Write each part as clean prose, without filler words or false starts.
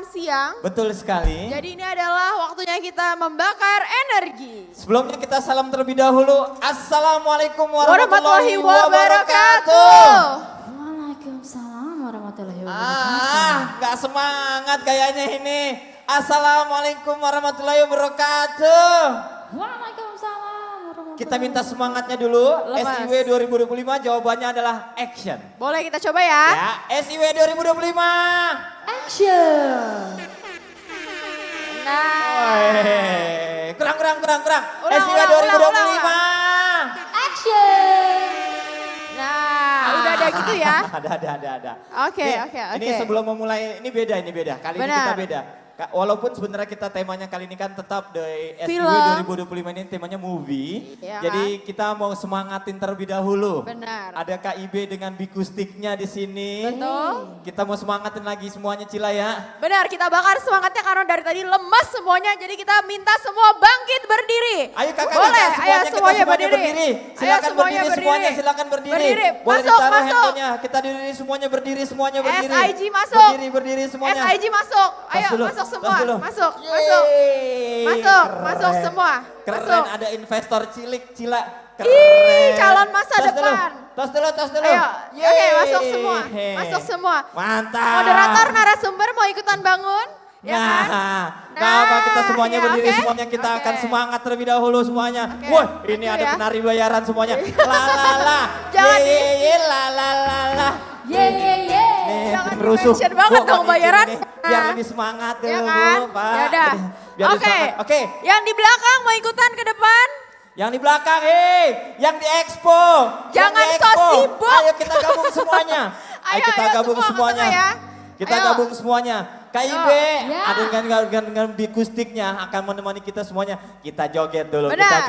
makan siang. Betul sekali. Jadi ini adalah waktunya kita membakar energi. Sebelumnya kita salam terlebih dahulu. Assalamualaikum Warahmatullahi warahmatullahi wabarakatuh. wabarakatuh. Waalaikumsalam warahmatullahi wabarakatuh. Gak semangat kayaknya ini. Assalamualaikum warahmatullahi wabarakatuh. Waalaikumsalam warahmatullahi Kita minta semangatnya dulu. Lemas. SIW 2025 jawabannya adalah action. Boleh kita coba ya? Ya, SIW 2025. action. Nah. Woi, kurang. SIW Ulang, 2025. Action. Nah, udah ada gitu ya? Ada. Oke. Ini sebelum memulai, ini beda. Kali ini Benar. kita beda. Walaupun sebenarnya kita temanya kali ini kan tetap dari SIW Film. 2025 ini temanya movie. Iya Jadi kita mau semangatin terlebih dahulu. Benar. Ada KIB dengan bikustiknya di sini. Betul. Kita mau semangatin lagi semuanya Cila ya. Benar, kita bakar semangatnya karena dari tadi lemas semuanya. Jadi kita minta semua bangkit berdiri. Ayo kakak, Boleh, semuanya, ayo kita semuanya berdiri. Silakan Ayo semuanya berdiri semuanya, silakan berdiri. Berdiri, Boleh masuk, ditaruh masuk. handphonenya. Kita diri semuanya berdiri. SIG masuk. Berdiri semuanya. SIG masuk. Ayo Tas dulu, masuk tas semua. dulu. Masuk. Yeay, Masuk keren. semua. Keren, Masuk. ada investor cilik, Cila. Keren. Ih, calon masa Tas depan. Tos dulu. Ayo, Yeay. oke, masuk semua. Masuk semua. Mantap. Moderator, narasumber mau ikutan bangun? Ya kan? Gak apa kita semuanya ya, berdiri, oke. semuanya kita Oke. akan semangat terlebih dahulu semuanya. Oke, Wah, thank ini you ada ya. penari bayaran semuanya. La. Jangan Ye, la. Ye. Nih, Jangan merusuh. di-mention banget Bu, dong izin bayaran. nih, biar lebih semangat Ya dulu kan? Bu, Pak. Yaudah. Biar lebih Oke. semangat. Oke, Yang di belakang mau ikutan ke depan? yang di belakang, yang di expo. Jangan Yang di so expo. sibuk. Ayo kita gabung semuanya. Ayo, kita ayo, gabung semua ke semuanya. tengah ya. Kita Ayo. gabung semuanya. KIB Ya. ada dengan bikustiknya akan menemani kita semuanya. Kita joget dulu, Benar.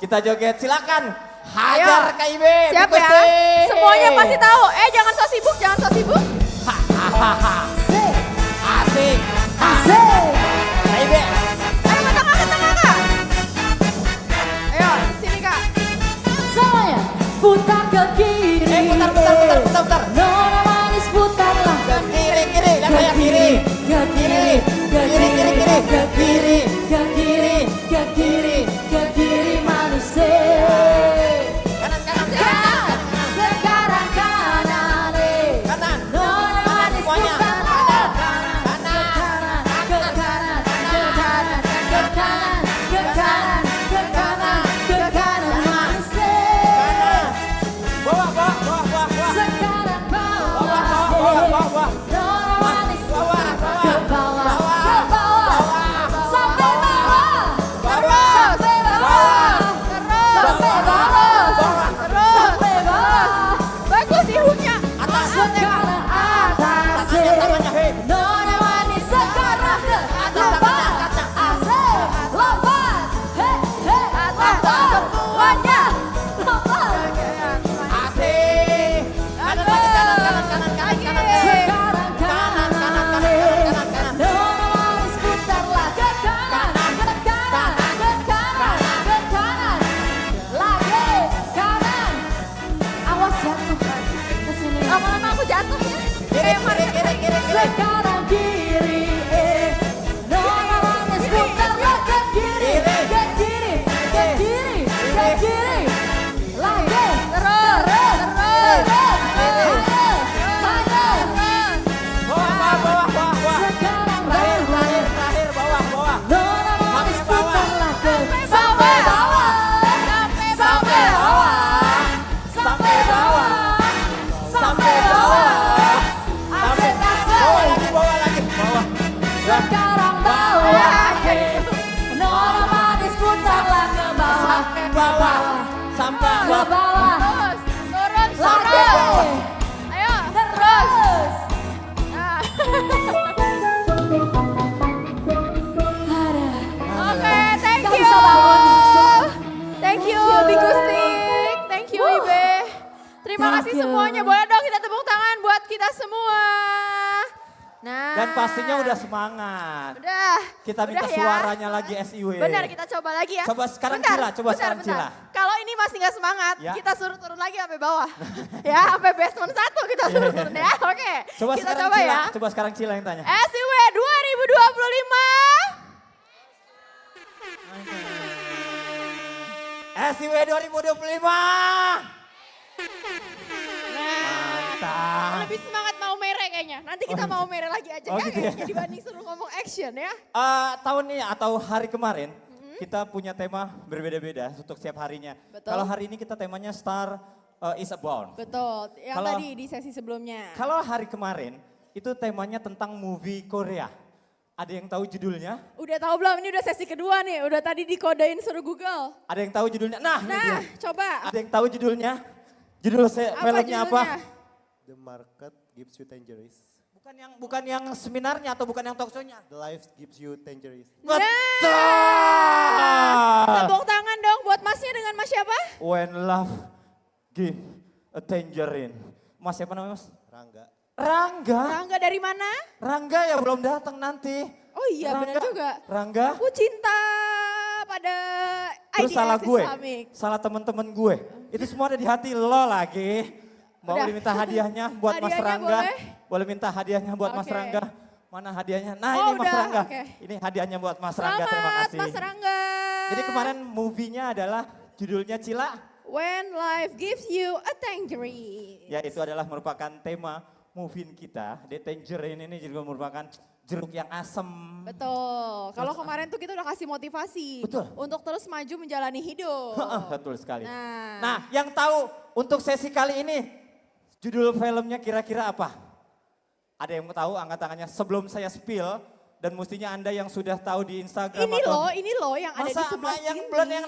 Kita joget. Silakan. Hajar Ayo. KIB. Siap ya? bikustik. Semuanya pasti tahu. Jangan so sibuk, Hahaha. Asik. Asik. Asik. KIB. Ayo ke tengah, Kak. Ayo, sini Kak. Semuanya putar ke kiri. Putar. Nona manis putarlah Ke kiri. Yang kayak kiri. Ke kiri. Ke kiri. Ke kiri. Ke kiri. Ke kiri. Ke kiri manis. Kanan. Sekarang kanan. Kanan. Nona manis Semuanya. putarlah Kanan. ke kanan, ke kanan, ke kanan, ke kanan, ke kanan, ke kanan, manis. Kanan. Bawah. Sekarang Bawah. Nona manis Bawah. ke bawah, sampai bawah, Bawah. sampai bawah, sampai bawah, sampai bawah. Bagus ihunya. Sekarang atas, Tangannya, hei. Nona manis sekarang ke lompat, asik, lompat, lompat semuanya, lompat. Asik. Kanan. Sekarang kanan, Kanan. Nona manis putarlah ke kanan, ke kanan, ke kanan, ke kanan, lagi kanan. Awas jatuh ke sini. Lama-lama aku jatuh ya. Kiri. Sekarang kiri, Nona manis putarlah ke kiri, ke kiri, ke kiri, ke kiri, lagi terus, Bawah. sekarang Terakhir. Bawah. Nona manis Sampai bawah. putarlah ke sampai bawah, sampai bawah, sampai bawah, sampai bawah, asik asik. Bawah lagi. Sekarang bawah, Nona manis putarlah ke bawah, ke bawah, Sampai ke bawah. bawah, Turun. lagi, Ayo. terus. Nah. Ada. Oke, thank Gak you. bisa bangun. Thank you, Bikustik. Thank you, Ibe. Terima Thank kasih you. semuanya. Boleh dong kita tepuk tangan buat kita semua. Nah. Dan pastinya udah semangat. Udah. Kita minta Udah ya. suaranya lagi SIW. Benar, kita coba lagi ya. Coba sekarang Cila, Bentar. Kalau ini masih nggak semangat, Ya. kita suruh turun lagi sampai bawah. Ya, sampai basement 1 kita suruh turun ya. Oke. Coba Kita sekarang coba Cila, ya. coba sekarang Cila yang tanya. SIW SIW 2025. Mantap. Lebih semangat mau mere kayaknya. Nanti kita mau mere lagi aja Oh, ya gitu ya. kayaknya dibanding suruh ngomong action ya. Tahun ini atau hari kemarin kita punya tema berbeda-beda untuk setiap harinya. Betul. Kalau hari ini kita temanya Star is Born. Betul, yang Kalau- tadi di sesi sebelumnya. Kalau hari kemarin itu temanya tentang movie Korea. Ada yang tahu judulnya? Udah tahu belum? Ini udah sesi kedua nih, udah tadi dikodein suruh Google. Ada yang tahu judulnya? Nah, ini dia. Nah, coba. Ada yang tahu judulnya? Judul filmnya apa? judulnya? The market gives you tangerines. Bukan yang seminarnya atau bukan yang talk show-nya? The life gives you tangerines. Betul. Tepuk tangan dong buat masnya dengan mas siapa? When love give a tangerine. Mas siapa namanya mas? Rangga. Rangga. Rangga dari mana? Rangga ya belum datang nanti. Oh iya benar juga. Rangga. Aku cinta pada Terus salah IDX gue, Islamic. salah teman-teman gue. Itu semua ada di hati lo lagi. Mau Udah. diminta hadiahnya buat Mas Hadiahnya Rangga. boleh? Boleh minta hadiahnya buat Mas Oke. Rangga. Mana hadiahnya? Nah Oh, ini Mas udah, Rangga. oke. Ini hadiahnya buat Mas Rangga, terima Selamat kasih. Mas Rangga. Jadi kemarin movie-nya adalah judulnya Cila. When life gives you a tangerine. Ya itu adalah merupakan tema movie kita. The Tangerine ini juga merupakan jeruk yang asem. Betul. Kalau kemarin tuh kita udah kasih motivasi. Betul. Untuk terus maju menjalani hidup. Betul sekali. Nah. Nah, yang tahu untuk sesi kali ini judul filmnya kira-kira apa? Ada yang mau tahu? Angkat tangannya sebelum saya spill dan mestinya Anda yang sudah tahu di Instagram Ini loh yang ada di masa sebelah yang sini. belum yang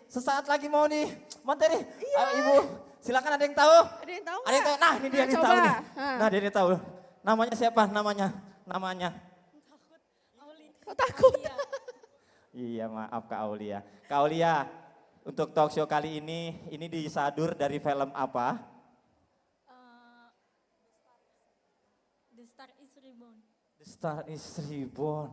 sesaat lagi mau nih materi. Ayo, Ibu, silakan ada yang tahu? Ada yang tahu Ada yang tahu? nggak? Nah, ini dia yang coba. tahu nih. Hah. Nah, dia tahu. Namanya siapa? Namanya. Kok takut? Iya, maaf Kak Aulia. Kak Aulia, untuk talk show kali ini disadur dari film apa? The Star is Reborn. The Star is Reborn.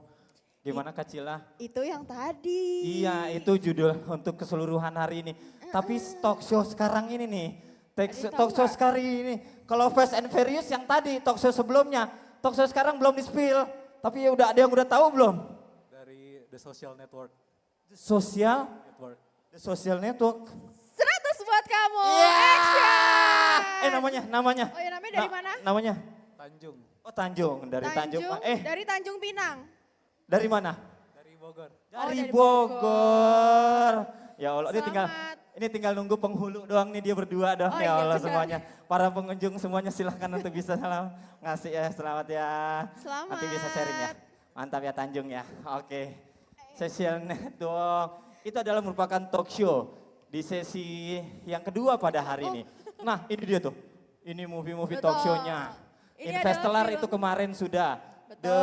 Gimana Kak Cila? Itu yang tadi. Iya, itu judul untuk keseluruhan hari ini. Tapi talk show sekarang ini nih, Ada yang talk tahu show nggak? sekarang ini. Kalau Fast and Furious yang tadi, talk show sebelumnya, talk show sekarang belum di-spill. Tapi ya udah ada yang udah tahu belum? Dari The Social Network. The Social, Network. The Social Network. 100 buat kamu. Iya. Action. Namanya. Oh ya namanya dari mana? Namanya? Tanjung. Oh Tanjung, dari Tanjung. Dari Tanjung Pinang. Dari mana? Dari Bogor. Dari dari Bogor. Ya Allah, Selamat. ini tinggal nunggu penghulu doang nih dia berdua dong. Oh Ya iya, Allah benar. semuanya. Para pengunjung semuanya silahkan untuk bisa ngasih ya, selamat ya. Selamat. Nanti bisa sharing ya. Mantap ya Tanjung ya. Oke. Social Network itu adalah merupakan talk show di sesi yang kedua pada hari ini. Nah, ini dia tuh. Ini movie-movie talk Betul. show-nya. Ini Investor adalah itu film- kemarin sudah. Betul. The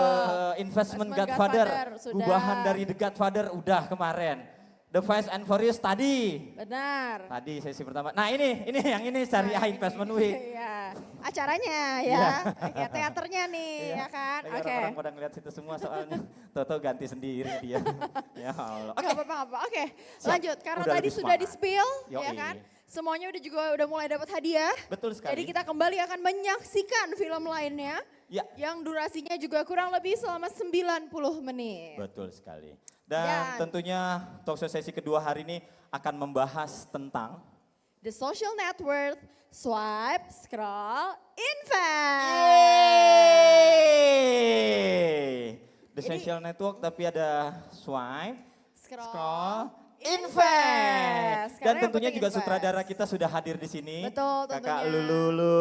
Investment Godfather, sudah. gubahan dari The Godfather udah kemarin. The Fast and Furious tadi Benar. sesi pertama. Nah ini yang ini Syariah Investment Week. Iya. Acaranya ya. Iya. Oke, teaternya nih ya kan. Iya, Oke. orang-orang pada ngeliat situ semua soalnya. Toto ganti sendiri dia. Ya Allah. Oke. Gak apa-apa. Oke, Siap. lanjut. Karena Udah tadi lebih sudah semangat. di-spill, ya Yoi. kan. Semuanya udah mulai dapat hadiah. Betul sekali. Jadi kita kembali akan menyaksikan film lainnya. Ya. Yang durasinya juga kurang lebih selama 90 menit. Betul sekali. Dan Dan- tentunya talk show sesi kedua hari ini akan membahas tentang The Social Network, Swipe, Scroll, Invest. Yeay. The Jadi- Social Network tapi ada Swipe, Scroll, Invest. Invest. Dan Karena yang tentunya penting juga invest. sutradara kita sudah hadir di sini. Betul, Kakak tentunya. Lulu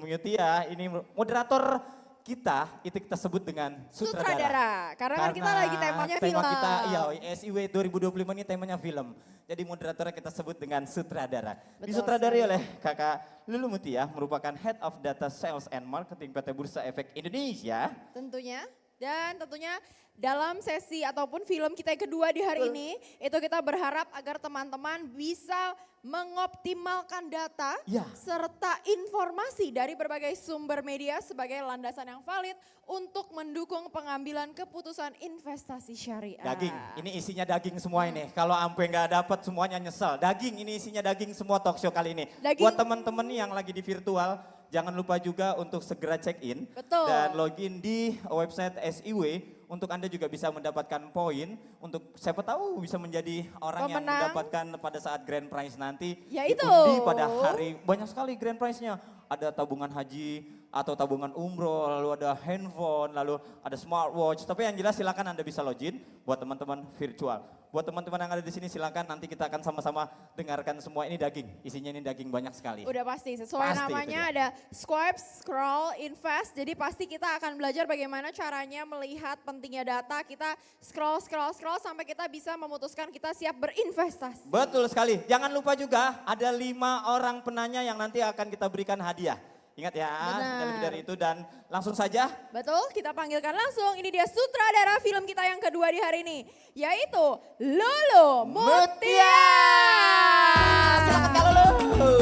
Mutia, ini moderator kita, itu kita sebut dengan sutradara. Karena kan kita lagi temanya tema film. kita, iya SIW 2025 ini temanya film. Jadi moderatornya kita sebut dengan sutradara. Betul Disutradari sekali. oleh Kakak Lulu Mutia, merupakan Head of Data Sales and Marketing PT Bursa Efek Indonesia. Tentunya. Dan tentunya dalam sesi ataupun film kita yang kedua di hari ini, itu kita berharap agar teman-teman bisa mengoptimalkan data Ya. serta informasi dari berbagai sumber media sebagai landasan yang valid untuk mendukung pengambilan keputusan investasi syariah. Daging, ini isinya daging semua ini. Kalau ampe nggak dapat semuanya nyesel. Daging, ini isinya daging semua talk show kali ini. Daging. Buat teman-teman yang lagi di virtual, jangan lupa juga untuk segera check-in Betul. dan login di website SIW untuk Anda juga bisa mendapatkan poin untuk siapa tahu bisa menjadi orang yang Pemenang. mendapatkan pada saat grand prize nanti. Ya itu. Diundi pada hari, banyak sekali grand prize-nya. Ada tabungan haji atau tabungan umroh, lalu ada handphone, lalu ada smartwatch. Tapi yang jelas silakan Anda bisa login buat teman-teman virtual. Buat teman-teman yang ada di sini silakan nanti kita akan sama-sama dengarkan semua ini daging. Isinya ini daging banyak sekali. Udah pasti, sesuai Pasti itu namanya dia. ada swipe, scroll, invest. Jadi pasti kita akan belajar bagaimana caranya melihat pentingnya data. Kita scroll sampai kita bisa memutuskan kita siap berinvestasi. Betul sekali. Jangan lupa juga ada 5 orang penanya yang nanti akan kita berikan hadiah. Ingat ya, Benar. lebih dari itu dan langsung saja. Betul, kita panggilkan langsung. Ini dia sutradara film kita yang kedua di hari ini. Yaitu Lulu Mutia. Silakan Kak Lulu.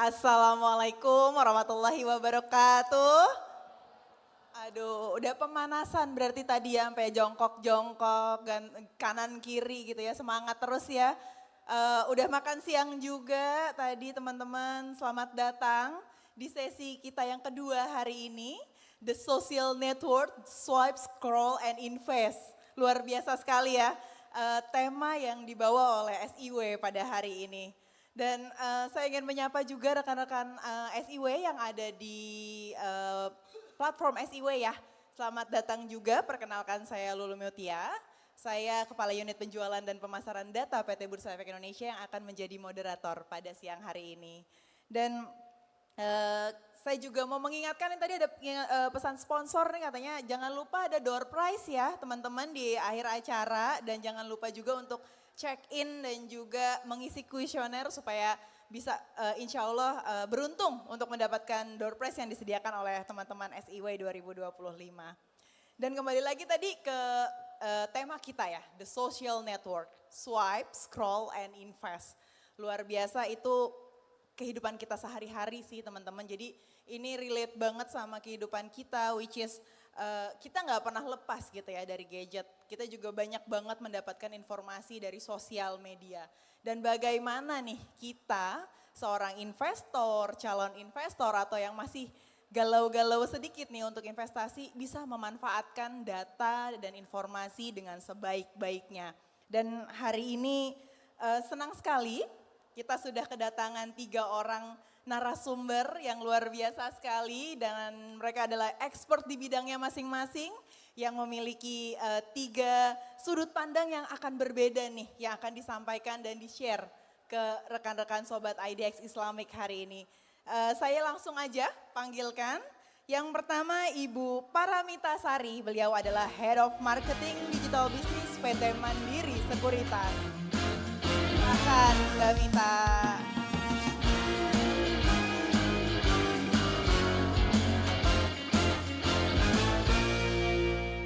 Assalamualaikum warahmatullahi wabarakatuh. Aduh, udah pemanasan berarti tadi ya sampai jongkok-jongkok, kanan kiri gitu ya, semangat terus ya. Udah makan siang juga tadi teman-teman, selamat datang di sesi kita yang kedua hari ini. The Social Network, Swipe, Scroll, and Invest. Luar biasa sekali ya, tema yang dibawa oleh SIW pada hari ini. Dan saya ingin menyapa juga rekan-rekan SIW yang ada di platform SIW ya. Selamat datang juga, perkenalkan saya Lulu Mutia. Saya Kepala Unit Penjualan dan Pemasaran Data PT Bursa Efek Indonesia yang akan menjadi moderator pada siang hari ini. Dan saya juga mau mengingatkan yang tadi ada pesan sponsor nih katanya jangan lupa ada door prize ya teman-teman di akhir acara. Dan jangan lupa juga untuk check-in dan juga mengisi kuesioner supaya bisa insya Allah beruntung untuk mendapatkan door prize yang disediakan oleh teman-teman SIW 2025. Dan kembali lagi tadi ke tema kita ya, The Social Network, Swipe, Scroll, and Invest. Luar biasa itu kehidupan kita sehari-hari sih teman-teman. Jadi ini relate banget sama kehidupan kita which is kita nggak pernah lepas gitu ya dari gadget. Kita juga banyak banget mendapatkan informasi dari sosial media. Dan bagaimana nih kita seorang investor, calon investor atau yang masih galau-galau sedikit nih untuk investasi bisa memanfaatkan data dan informasi dengan sebaik-baiknya. Dan hari ini senang sekali kita sudah kedatangan 3 orang narasumber yang luar biasa sekali dan mereka adalah expert di bidangnya masing-masing yang memiliki 3 sudut pandang yang akan berbeda nih yang akan disampaikan dan di-share ke rekan-rekan Sobat IDX Islamic hari ini. Saya langsung aja panggilkan yang pertama Ibu Paramita Sari, beliau adalah Head of Marketing Digital Business PT Mandiri Sekuritas. Silakan Mbak Mita.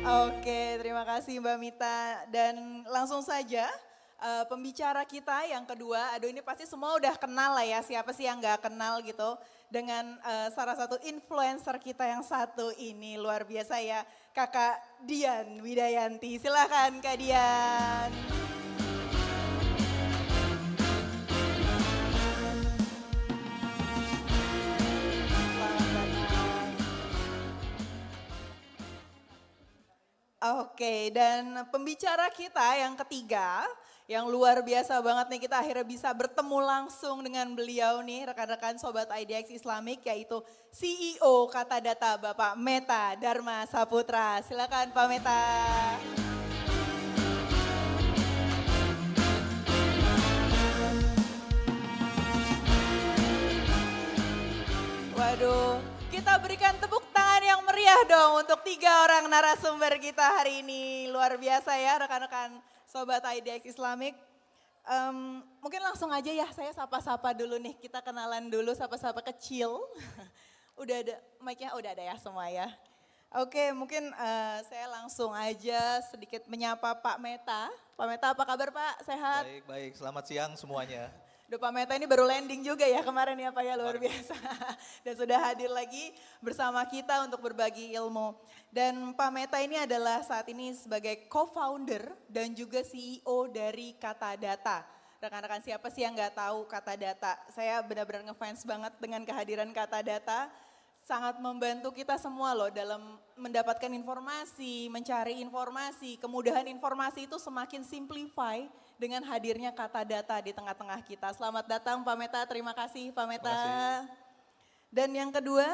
Oke, terima kasih Mbak Mita. Dan langsung saja pembicara kita yang kedua, aduh ini pasti semua udah kenal lah ya, siapa sih yang gak kenal gitu. Dengan salah satu influencer kita yang satu ini, luar biasa ya, Kakak Dian Widayanti. Silakan Kak Dian. Oke, dan pembicara kita yang ketiga, yang luar biasa banget nih kita akhirnya bisa bertemu langsung dengan beliau nih rekan-rekan Sobat IDX Islamic yaitu CEO Kata Data Bapak Meta Dharma Saputra. Silakan Pak Meta. Waduh, kita berikan tepuk tangan yang meriah dong untuk 3 orang narasumber kita hari ini. Luar biasa ya rekan-rekan Sobat IDX Islamic. Mungkin langsung aja ya saya sapa-sapa dulu nih. Kita kenalan dulu sapa-sapa kecil. Udah ada mic-nya, udah ada ya semua ya. Oke mungkin saya langsung aja sedikit menyapa Pak Meta. Pak Meta apa kabar Pak? Sehat? Baik, baik. Selamat siang semuanya. Udah Pak Meta ini baru landing juga ya kemarin ya Pak ya, luar biasa. Dan sudah hadir lagi bersama kita untuk berbagi ilmu. Dan Pak Meta ini adalah saat ini sebagai co-founder dan juga CEO dari Kata Data. Rekan-rekan siapa sih yang nggak tahu Kata Data? Saya benar-benar ngefans banget dengan kehadiran Kata Data. Sangat membantu kita semua loh dalam mendapatkan informasi, mencari informasi. Kemudahan informasi itu semakin simplify dengan hadirnya Kata Data di tengah-tengah kita. Selamat datang Pak Meta, terima kasih Pak Meta. Dan yang kedua,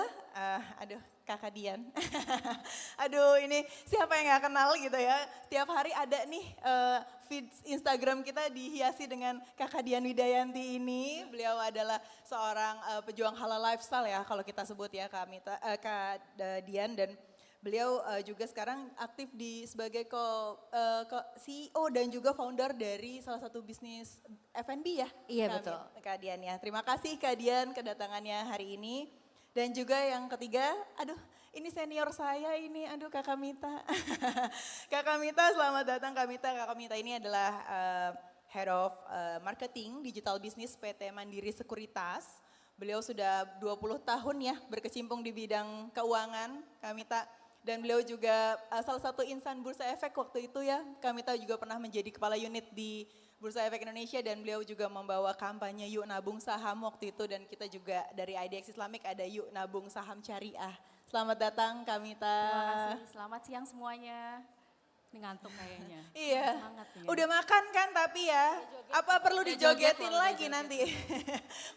Kakak Dian. Aduh ini siapa yang gak kenal gitu ya. Tiap hari ada nih feed Instagram kita dihiasi dengan Kakak Dian Widayanti ini. Beliau adalah seorang pejuang halal lifestyle ya kalau kita sebut ya Kak Dian. Dan beliau juga sekarang aktif sebagai CEO dan juga founder dari salah satu bisnis F&B ya. Iya betul. Kak Dian ya. Terima kasih Kak Dian kedatangannya hari ini. Dan juga yang ketiga, ini senior saya ini, Kakak Mita. Kakak Mita, selamat datang Kak Mita. Kakak Mita ini adalah Head of Marketing Digital Business PT Mandiri Sekuritas. Beliau sudah 20 tahun ya berkecimpung di bidang keuangan, Kak Mita. Dan beliau juga salah satu insan Bursa Efek waktu itu ya. Kak Mita juga pernah menjadi kepala unit di Bursa Efek Indonesia dan beliau juga membawa kampanye Yuk Nabung Saham waktu itu. Dan kita juga dari IDX Islamic ada Yuk Nabung Saham Syariah. Selamat datang Kak Mita. Terima kasih, selamat siang semuanya. Ini ngantuk kayaknya. Iya, Semangat ya. udah makan kan tapi ya, apa perlu Udah dijogetin joget, lagi udah nanti?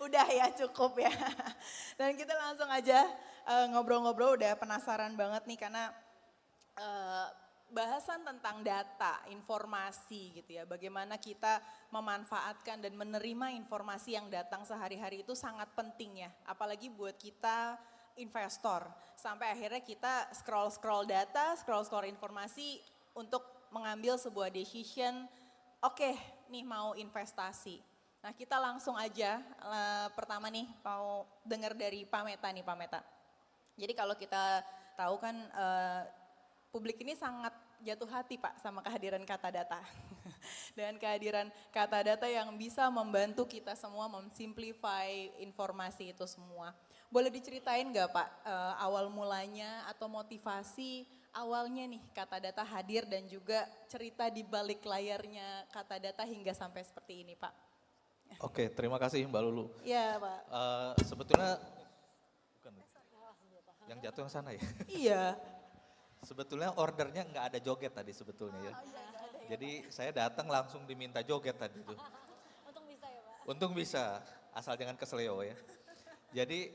Udah ya cukup ya. Dan kita langsung aja ngobrol-ngobrol, udah penasaran banget nih karena bahasan tentang data, informasi gitu ya. Bagaimana kita memanfaatkan dan menerima informasi yang datang sehari-hari itu sangat penting ya. Apalagi buat kita investor. Sampai akhirnya kita scroll-scroll data, scroll-scroll informasi untuk mengambil sebuah decision, oke, nih mau investasi. Nah kita langsung aja, pertama nih mau dengar dari Pak Meta nih Pak Meta. Jadi kalau kita tahu kan publik ini sangat jatuh hati Pak sama kehadiran Kata Data. Dan kehadiran Kata Data yang bisa membantu kita semua memsimplify informasi itu semua. Boleh diceritain gak Pak awal mulanya atau motivasi awalnya nih Kata Data hadir dan juga cerita di balik layarnya Kata Data hingga sampai seperti ini Pak. Oke, terima kasih Mbak Lulu. Iya Pak. Sebetulnya, bukan, yang jatuh yang sana ya. Iya. Sebetulnya ordernya nggak ada joget tadi sebetulnya ya. Jadi saya datang langsung diminta joget tadi tuh. Untung bisa ya Pak. Untung bisa, asal jangan kesleo ya. Jadi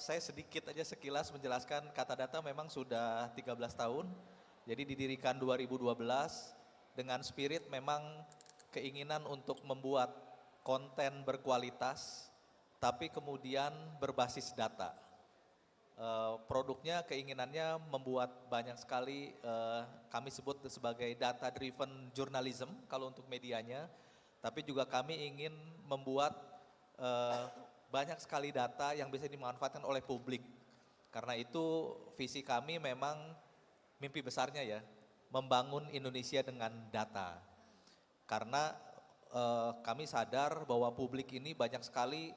saya sedikit aja sekilas menjelaskan Kata Data memang sudah 13 tahun. Jadi didirikan 2012 dengan spirit memang keinginan untuk membuat konten berkualitas tapi kemudian berbasis data. Produknya keinginannya membuat banyak sekali kami sebut sebagai data driven journalism kalau untuk medianya. Tapi juga kami ingin membuat banyak sekali data yang bisa dimanfaatkan oleh publik. Karena itu visi kami memang mimpi besarnya ya, membangun Indonesia dengan data. Karena kami sadar bahwa publik ini banyak sekali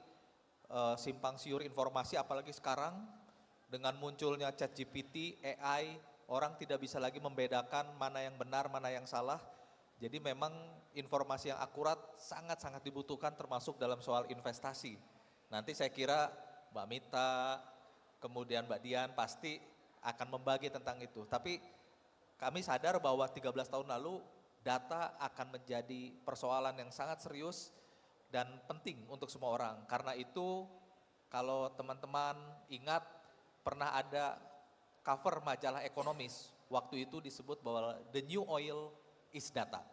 simpang siur informasi apalagi sekarang dengan munculnya ChatGPT, AI, orang tidak bisa lagi membedakan mana yang benar, mana yang salah. Jadi memang informasi yang akurat sangat-sangat dibutuhkan termasuk dalam soal investasi. Nanti saya kira Mbak Mita, kemudian Mbak Dian pasti akan membagi tentang itu. Tapi kami sadar bahwa 13 tahun lalu data akan menjadi persoalan yang sangat serius dan penting untuk semua orang. Karena itu kalau teman-teman ingat pernah ada cover majalah ekonomis, waktu itu disebut bahwa the new oil is data.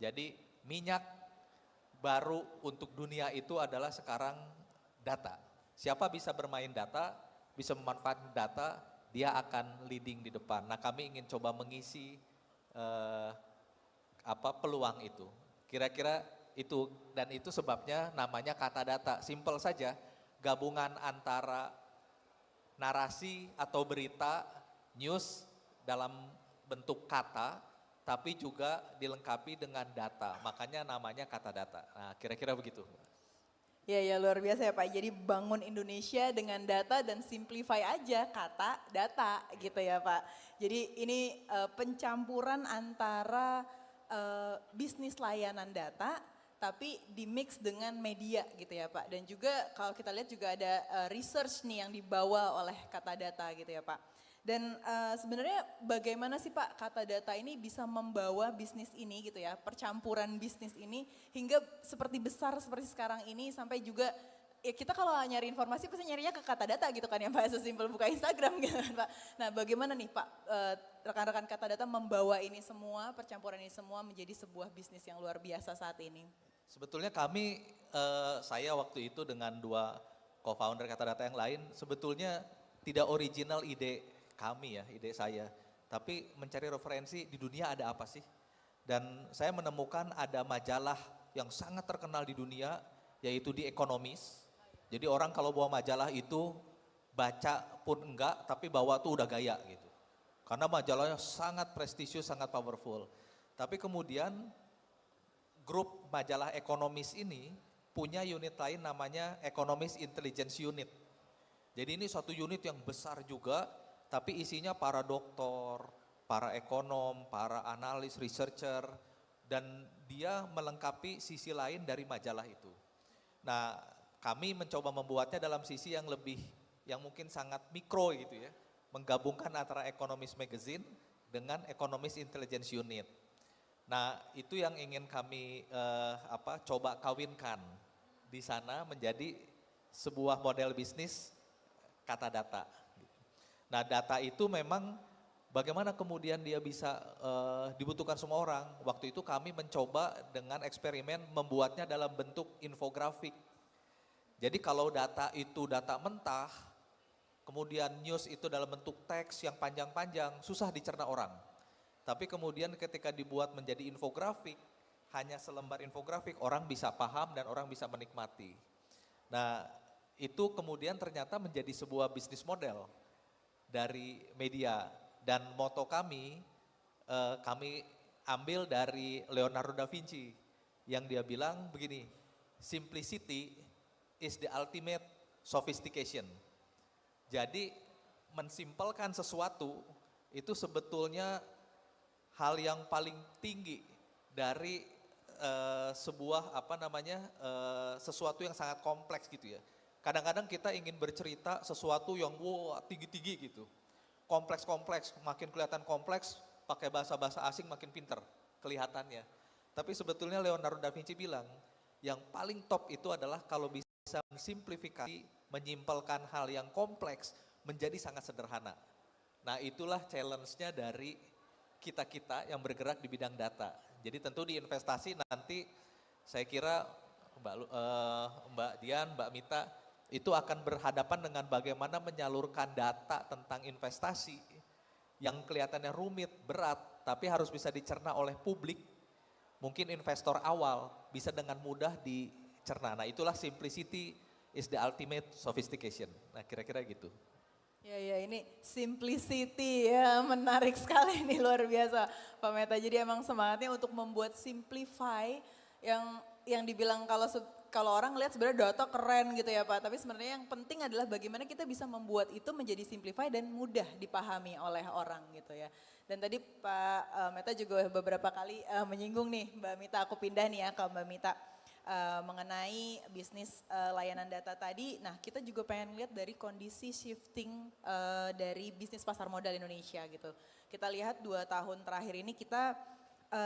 Jadi minyak baru untuk dunia itu adalah sekarang data. Siapa bisa bermain data, bisa memanfaatkan data, dia akan leading di depan. Nah kami ingin coba mengisi peluang itu. Kira-kira itu, dan itu sebabnya namanya Kata Data. Simple saja, gabungan antara narasi atau berita, news dalam bentuk kata, tapi juga dilengkapi dengan data. Makanya namanya kata data. Nah, kira-kira begitu. Ya luar biasa ya Pak. Jadi bangun Indonesia dengan data dan simplify aja kata data gitu ya Pak. Jadi ini pencampuran antara bisnis layanan data tapi di mix dengan media gitu ya Pak. Dan juga kalau kita lihat juga ada research nih yang dibawa oleh kata data gitu ya Pak. Dan sebenarnya bagaimana sih Pak kata data ini bisa membawa bisnis ini gitu ya, percampuran bisnis ini hingga seperti besar seperti sekarang ini sampai juga ya kita kalau nyari informasi pasti nyarinya ke kata data gitu kan ya Pak, sesimpel buka Instagram gitu kan Pak. Nah bagaimana nih Pak rekan-rekan kata data membawa ini semua, percampuran ini semua menjadi sebuah bisnis yang luar biasa saat ini? Sebetulnya kami, saya waktu itu dengan 2 co-founder kata data yang lain, sebetulnya tidak original ide kami ya, ide saya. Tapi mencari referensi di dunia ada apa sih? Dan saya menemukan ada majalah yang sangat terkenal di dunia, yaitu di Economist. Jadi orang kalau bawa majalah itu baca pun enggak, tapi bawa tuh udah gaya gitu. Karena majalahnya sangat prestisius, sangat powerful. Tapi kemudian grup majalah Economist ini punya unit lain namanya Economist Intelligence Unit. Jadi ini suatu unit yang besar juga, tapi isinya para doktor, para ekonom, para analis, researcher, dan dia melengkapi sisi lain dari majalah itu. Nah, kami mencoba membuatnya dalam sisi yang lebih, yang mungkin sangat mikro gitu ya, menggabungkan antara Economist Magazine dengan Economist Intelligence Unit. Nah, itu yang ingin kami coba kawinkan di sana menjadi sebuah model bisnis kata data. Nah, data itu memang bagaimana kemudian dia bisa dibutuhkan semua orang. Waktu itu kami mencoba dengan eksperimen membuatnya dalam bentuk infografik. Jadi kalau data itu data mentah, kemudian news itu dalam bentuk teks yang panjang-panjang, susah dicerna orang. Tapi kemudian ketika dibuat menjadi infografik, hanya selembar infografik, orang bisa paham dan orang bisa menikmati. Nah, itu kemudian ternyata menjadi sebuah bisnis model dari media, dan moto kami ambil dari Leonardo da Vinci yang dia bilang begini, simplicity is the ultimate sophistication. Jadi mensimpelkan sesuatu itu sebetulnya hal yang paling tinggi dari sebuah sesuatu yang sangat kompleks gitu ya. Kadang-kadang kita ingin bercerita sesuatu yang tinggi-tinggi gitu. Kompleks-kompleks, makin kelihatan kompleks, pakai bahasa-bahasa asing makin pinter kelihatannya. Tapi sebetulnya Leonardo da Vinci bilang, yang paling top itu adalah kalau bisa mensimplifikasi, menyimpelkan hal yang kompleks menjadi sangat sederhana. Nah itulah challenge-nya dari kita-kita yang bergerak di bidang data. Jadi tentu di investasi nanti saya kira Mbak Dian, Mbak Mita, itu akan berhadapan dengan bagaimana menyalurkan data tentang investasi yang kelihatannya rumit, berat, tapi harus bisa dicerna oleh publik. Mungkin investor awal bisa dengan mudah dicerna. Nah itulah simplicity is the ultimate sophistication. Nah kira-kira gitu. Ya ini simplicity ya, menarik sekali nih, luar biasa Pak Meta. Jadi emang semangatnya untuk membuat simplify yang dibilang kalau orang lihat sebenarnya data keren gitu ya Pak, tapi sebenarnya yang penting adalah bagaimana kita bisa membuat itu menjadi simplify dan mudah dipahami oleh orang gitu ya. Dan tadi Pak Meta juga beberapa kali menyinggung nih, Mbak Mita, aku pindah nih ya ke Mbak Mita mengenai bisnis layanan data tadi. Nah kita juga pengen lihat dari kondisi shifting dari bisnis pasar modal Indonesia gitu. Kita lihat 2 tahun terakhir ini kita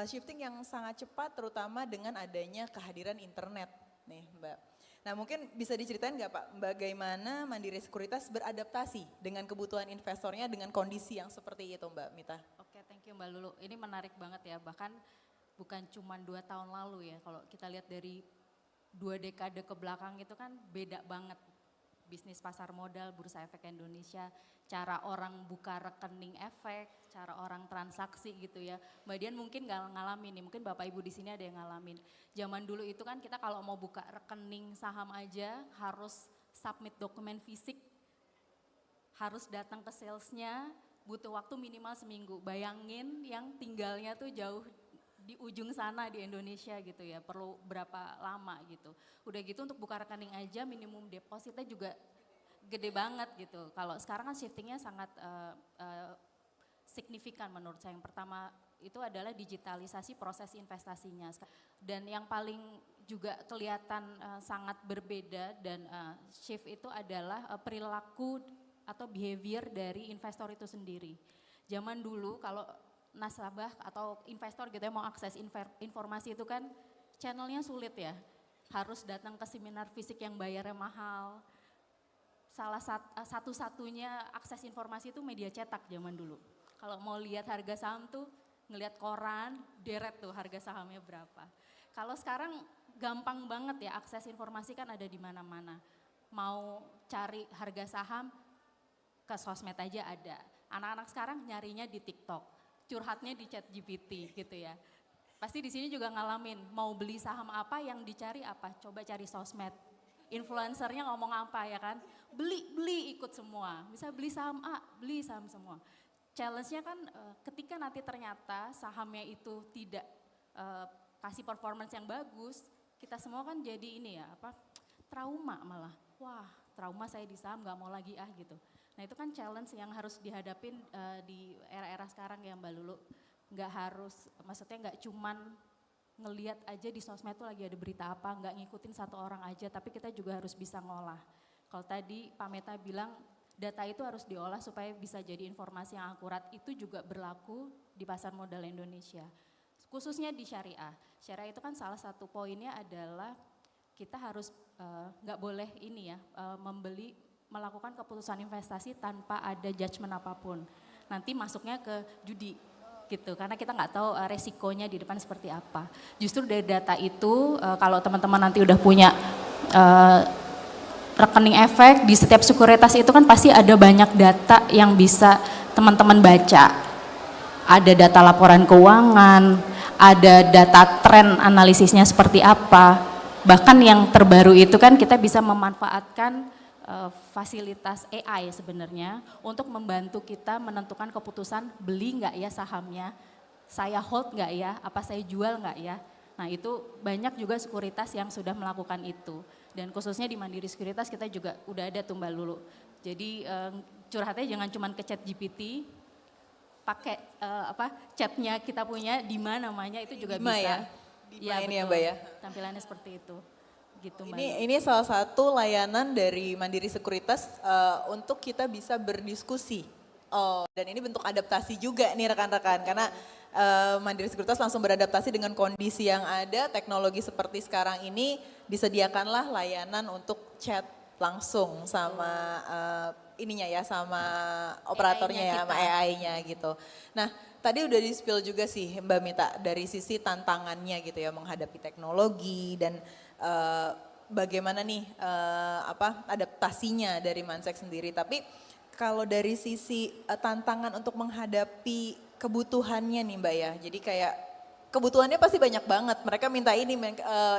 shifting yang sangat cepat terutama dengan adanya kehadiran internet nih Mbak. Nah mungkin bisa diceritain nggak Pak, bagaimana Mandiri Sekuritas beradaptasi dengan kebutuhan investornya dengan kondisi yang seperti itu Mbak Mita? Oke, thank you Mbak Lulu. Ini menarik banget ya, bahkan bukan cuma 2 tahun lalu ya, kalau kita lihat dari 2 dekade ke belakang itu kan beda banget. Bisnis pasar modal, Bursa Efek Indonesia, cara orang buka rekening efek, cara orang transaksi gitu ya. Mbak Dian mungkin nggak ngalamin nih, mungkin Bapak Ibu di sini ada yang ngalamin. Zaman dulu itu kan kita kalau mau buka rekening saham aja harus submit dokumen fisik, harus datang ke salesnya, butuh waktu minimal seminggu. Bayangin yang tinggalnya tuh jauh di ujung sana di Indonesia gitu ya, perlu berapa lama gitu. Udah gitu untuk buka rekening aja minimum depositnya juga gede banget gitu. Kalau sekarang kan shiftingnya sangat signifikan menurut saya. Yang pertama itu adalah digitalisasi proses investasinya. Dan yang paling juga kelihatan sangat berbeda dan shift itu adalah perilaku atau behavior dari investor itu sendiri. Zaman dulu kalau nasabah atau investor gitu ya mau akses informasi itu kan channelnya sulit ya. Harus datang ke seminar fisik yang bayarnya mahal. Satu-satunya akses informasi itu media cetak zaman dulu. Kalau mau lihat harga saham tuh ngelihat koran, deret tuh harga sahamnya berapa. Kalau sekarang gampang banget ya akses informasi kan ada di mana-mana. Mau cari harga saham ke sosmed aja ada. Anak-anak sekarang nyarinya di TikTok, curhatnya di ChatGPT gitu ya. Pasti di sini juga ngalamin mau beli saham apa yang dicari apa, coba cari sosmed. Influencernya ngomong apa ya kan, beli ikut semua. Bisa beli saham A, beli saham semua. Challenge-nya kan ketika nanti ternyata sahamnya itu tidak kasih performance yang bagus, kita semua kan jadi ini ya trauma malah. Wah trauma saya di saham gak mau lagi gitu. Nah itu kan challenge yang harus dihadapin di era-era sekarang ya Mbak Lulu. Gak harus, maksudnya gak cuman ngeliat aja di sosmed tuh lagi ada berita apa, gak ngikutin satu orang aja, tapi kita juga harus bisa ngolah. Kalau tadi Pak Meta bilang data itu harus diolah supaya bisa jadi informasi yang akurat, itu juga berlaku di pasar modal Indonesia. Khususnya di syariah. Syariah itu kan salah satu poinnya adalah kita harus gak boleh ini ya, melakukan keputusan investasi tanpa ada judgement apapun. Nanti masuknya ke judi gitu, karena kita nggak tahu resikonya di depan seperti apa. Justru dari data itu, kalau teman-teman nanti udah punya rekening efek di setiap sekuritas itu kan pasti ada banyak data yang bisa teman-teman baca. Ada data laporan keuangan, ada data tren analisisnya seperti apa. Bahkan yang terbaru itu kan kita bisa memanfaatkan fasilitas AI sebenarnya untuk membantu kita menentukan keputusan beli nggak ya sahamnya, saya hold nggak ya, apa saya jual nggak ya. Nah itu banyak juga sekuritas yang sudah melakukan itu. Dan khususnya di Mandiri Sekuritas kita juga udah ada tuh Mbak Lulu. Jadi curhatnya jangan cuma ke ChatGPT, pakai chatnya kita punya Dima namanya itu juga Dima bisa. Ya? Dima ini ya betul. Mbak ya? Tampilannya seperti itu. Gitu, Mbak. Ini salah satu layanan dari Mandiri Sekuritas untuk kita bisa berdiskusi. Dan ini bentuk adaptasi juga nih rekan-rekan karena Mandiri Sekuritas langsung beradaptasi dengan kondisi yang ada, teknologi seperti sekarang ini disediakanlah layanan untuk chat langsung sama ininya ya, sama operatornya ya, sama AI-nya gitu. Nah tadi udah di-spill juga sih Mbak Mita dari sisi tantangannya gitu ya menghadapi teknologi dan bagaimana nih adaptasinya dari Mansek sendiri. Tapi kalau dari sisi tantangan untuk menghadapi kebutuhannya nih Mbak ya, jadi kayak kebutuhannya pasti banyak banget. Mereka minta ini,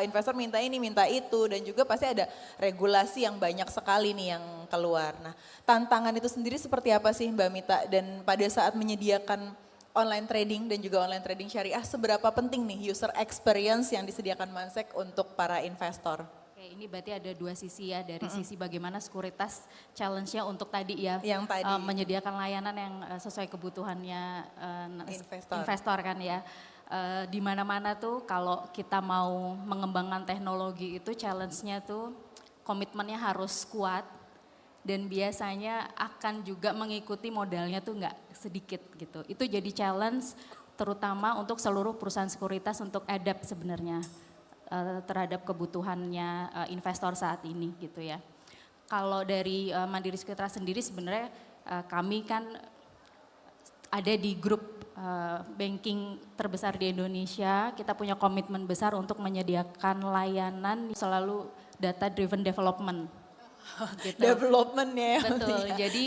investor minta ini, minta itu, dan juga pasti ada regulasi yang banyak sekali nih yang keluar. Nah tantangan itu sendiri seperti apa sih Mbak Mita? Dan pada saat menyediakan online trading dan juga online trading syariah, seberapa penting nih user experience yang disediakan Mansek untuk para investor? Oke, ini berarti ada dua sisi ya, dari sisi bagaimana sekuritas challenge-nya untuk tadi ya, yang tadi menyediakan layanan yang sesuai kebutuhannya investor kan ya. Di mana-mana tuh kalau kita mau mengembangkan teknologi itu challenge-nya tuh komitmennya harus kuat dan biasanya akan juga mengikuti modalnya tuh nggak sedikit gitu. Itu jadi challenge terutama untuk seluruh perusahaan sekuritas untuk adapt sebenarnya terhadap kebutuhannya investor saat ini gitu ya. Kalau dari Mandiri Sekuritas sendiri sebenarnya kami kan ada di grup banking terbesar di Indonesia. Kita punya komitmen besar untuk menyediakan layanan selalu data driven development. Gitu. Developmentnya ya. Betul, jadi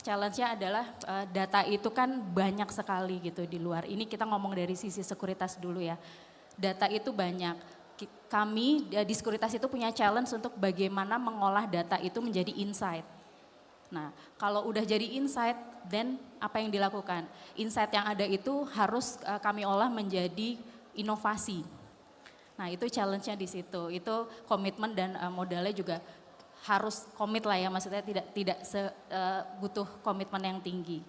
challenge-nya adalah data itu kan banyak sekali gitu di luar. Ini kita ngomong dari sisi sekuritas dulu ya. Data itu banyak. Kami di sekuritas itu punya challenge untuk bagaimana mengolah data itu menjadi insight. Nah, kalau udah jadi insight, then apa yang dilakukan? Insight yang ada itu harus kami olah menjadi inovasi. Nah, itu challenge-nya di situ. Itu komitmen dan modalnya juga harus komit lah ya, maksudnya tidak butuh komitmen yang tinggi.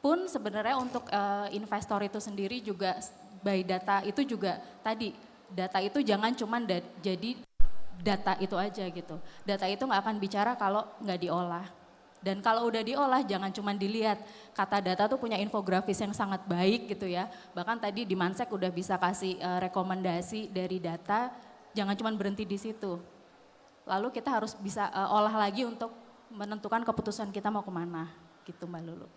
Pun sebenarnya untuk investor itu sendiri juga by data itu juga tadi, data itu jangan cuma jadi data itu aja gitu. Data itu nggak akan bicara kalau nggak diolah. Dan kalau udah diolah jangan cuma dilihat, kata data tuh punya infografis yang sangat baik gitu ya. Bahkan tadi di Mansek udah bisa kasih rekomendasi dari data, jangan cuma berhenti di situ. Lalu kita harus bisa olah lagi untuk menentukan keputusan kita mau kemana gitu Mbak Lulu.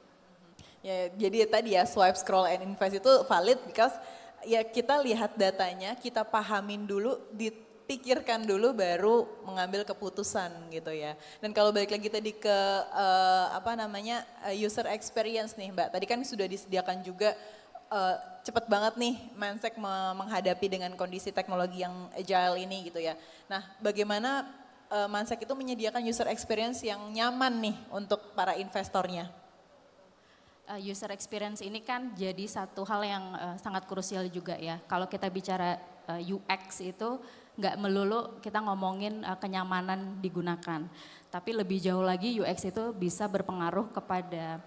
Ya, jadi tadi ya swipe, scroll, and invest itu valid because ya kita lihat datanya, kita pahamin dulu, dipikirkan dulu baru mengambil keputusan gitu ya. Dan kalau balik lagi tadi ke user experience nih Mbak, tadi kan sudah disediakan juga cepet banget nih Mansek menghadapi dengan kondisi teknologi yang agile ini gitu ya. Nah bagaimana Mansek itu menyediakan user experience yang nyaman nih untuk para investornya? User experience ini kan jadi satu hal yang sangat krusial juga ya. Kalau kita bicara UX itu nggak melulu kita ngomongin kenyamanan digunakan. Tapi lebih jauh lagi UX itu bisa berpengaruh kepada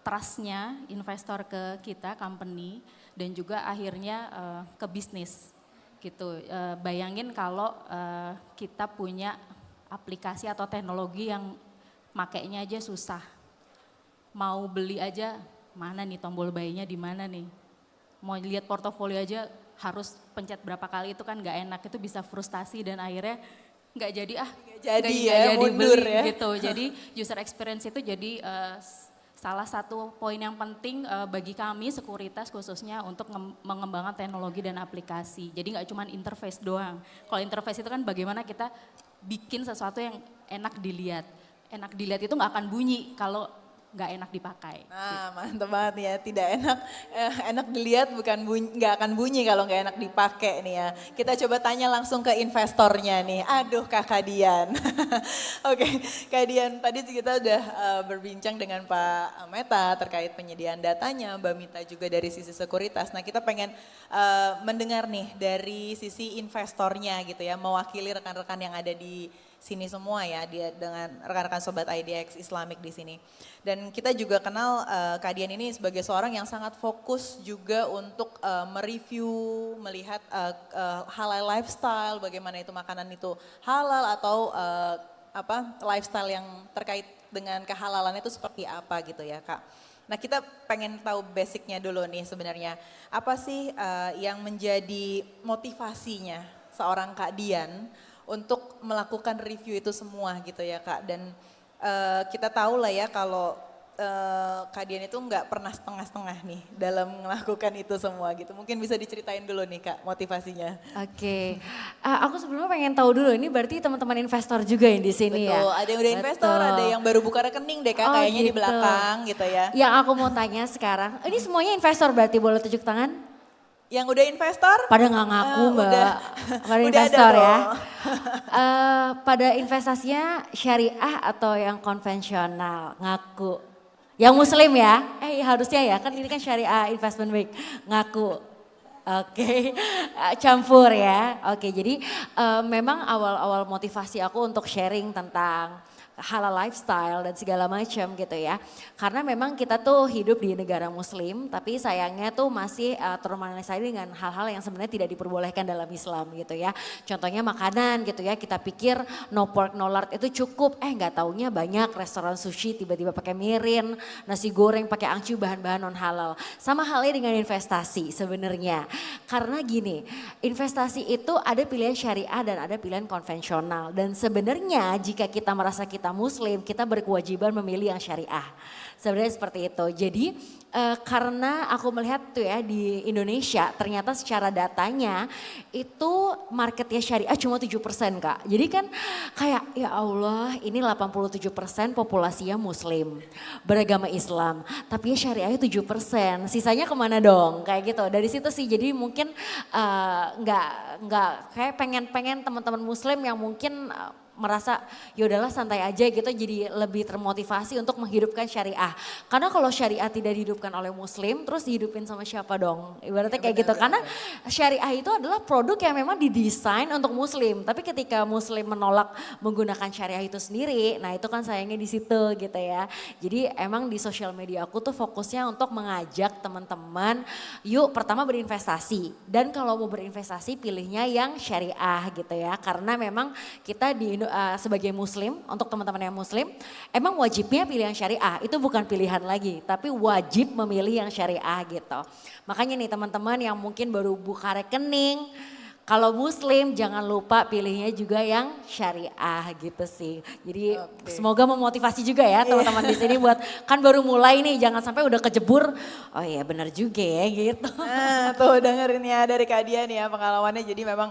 trust-nya investor ke kita, company, dan juga akhirnya ke bisnis gitu. Bayangin kalau kita punya aplikasi atau teknologi yang makainya aja susah. Mau beli aja, mana nih tombol buy-nya di mana nih. Mau lihat portofolio aja harus pencet berapa kali, itu kan nggak enak, itu bisa frustasi dan akhirnya nggak jadi mundur beli, ya. gitu. Jadi user experience itu jadi salah satu poin yang penting bagi kami sekuritas khususnya untuk mengembangkan teknologi dan aplikasi. Jadi nggak cuma interface doang. Kalau interface itu kan bagaimana kita bikin sesuatu yang enak dilihat. Enak dilihat itu nggak akan bunyi kalau nggak enak dipakai. Nah mantap banget ya, tidak enak dilihat nggak akan bunyi kalau nggak enak dipakai nih ya. Kita coba tanya langsung ke investornya nih. Aduh Kak Dian. Oke Kak Dian, tadi kita udah berbincang dengan Pak Meta terkait penyediaan datanya, Mbak Mita juga dari sisi sekuritas. Nah kita pengen mendengar nih dari sisi investornya gitu ya, mewakili rekan-rekan yang ada di sini semua ya, dia dengan rekan-rekan Sobat IDX Islamic di sini. Dan kita juga kenal Kak Dian ini sebagai seorang yang sangat fokus juga untuk mereview, melihat halal lifestyle, bagaimana itu makanan itu halal atau lifestyle yang terkait dengan kehalalan itu seperti apa gitu ya Kak. Nah kita pengen tahu basicnya dulu nih sebenarnya, apa sih yang menjadi motivasinya seorang Kak Dian untuk melakukan review itu semua gitu ya Kak. Dan kita tahu lah ya kalau Kak Dian itu nggak pernah setengah-setengah nih dalam melakukan itu semua gitu. Mungkin bisa diceritain dulu nih Kak motivasinya. Oke, aku sebelumnya pengen tahu dulu, ini berarti teman-teman investor juga yang di sini ya? Betul, ada yang udah investor, ada yang baru buka rekening deh Kak, kayaknya di gitu. belakang gitu ya. Yang aku mau tanya sekarang, ini semuanya investor berarti, boleh tunjuk tangan? Yang udah investor? Pada nggak ngaku Mbak, pada udah investor ada ya. dong. Pada investasinya syariah atau yang konvensional, ngaku. Yang muslim ya, harusnya ya, kan ini kan syariah investment week, ngaku. Oke, campur ya. Oke, jadi memang awal-awal motivasi aku untuk sharing tentang halal lifestyle dan segala macam gitu ya. Karena memang kita tuh hidup di negara muslim, tapi sayangnya tuh masih ternormalisasi dengan hal-hal yang sebenarnya tidak diperbolehkan dalam Islam gitu ya. Contohnya makanan gitu ya, kita pikir no pork no lard itu cukup, nggak taunya banyak restoran sushi tiba-tiba pakai mirin, nasi goreng pakai angcu, bahan-bahan non halal. Sama halnya dengan investasi sebenarnya. Karena gini, investasi itu ada pilihan syariah dan ada pilihan konvensional. Dan sebenarnya jika kita merasa kita muslim, kita berkewajiban memilih yang syariah. Sebenarnya seperti itu. Jadi karena aku melihat tuh ya di Indonesia ternyata secara datanya itu marketnya syariah cuma 7% Kak. Jadi kan kayak ya Allah, ini 87% populasinya muslim, beragama Islam. Tapi ya syariahnya 7%, sisanya kemana dong? Kayak gitu. Dari situ sih jadi mungkin nggak kayak pengen teman-teman muslim yang mungkin merasa ya udahlah santai aja gitu, jadi lebih termotivasi untuk menghidupkan syariah. Karena kalau syariah tidak dihidupkan oleh muslim terus dihidupin sama siapa dong? Ibaratnya kayak gitu. Karena syariah itu adalah produk yang memang didesain untuk muslim, tapi ketika muslim menolak menggunakan syariah itu sendiri, nah itu kan sayangnya di situ gitu ya. Jadi emang di sosial media aku tuh fokusnya untuk mengajak teman-teman yuk pertama berinvestasi, dan kalau mau berinvestasi pilihnya yang syariah gitu ya. Karena memang kita sebagai muslim, untuk teman-teman yang muslim, emang wajibnya pilih yang syariah, itu bukan pilihan lagi, tapi wajib memilih yang syariah gitu. Makanya nih teman-teman yang mungkin baru buka rekening, kalau muslim jangan lupa pilihnya juga yang syariah gitu sih. Jadi semoga memotivasi juga ya teman-teman di sini buat, kan baru mulai nih, jangan sampai udah kejebur, oh iya benar juga ya gitu. Nah tuh dengerin ya dari Kak Dian ya pengalamannya, jadi memang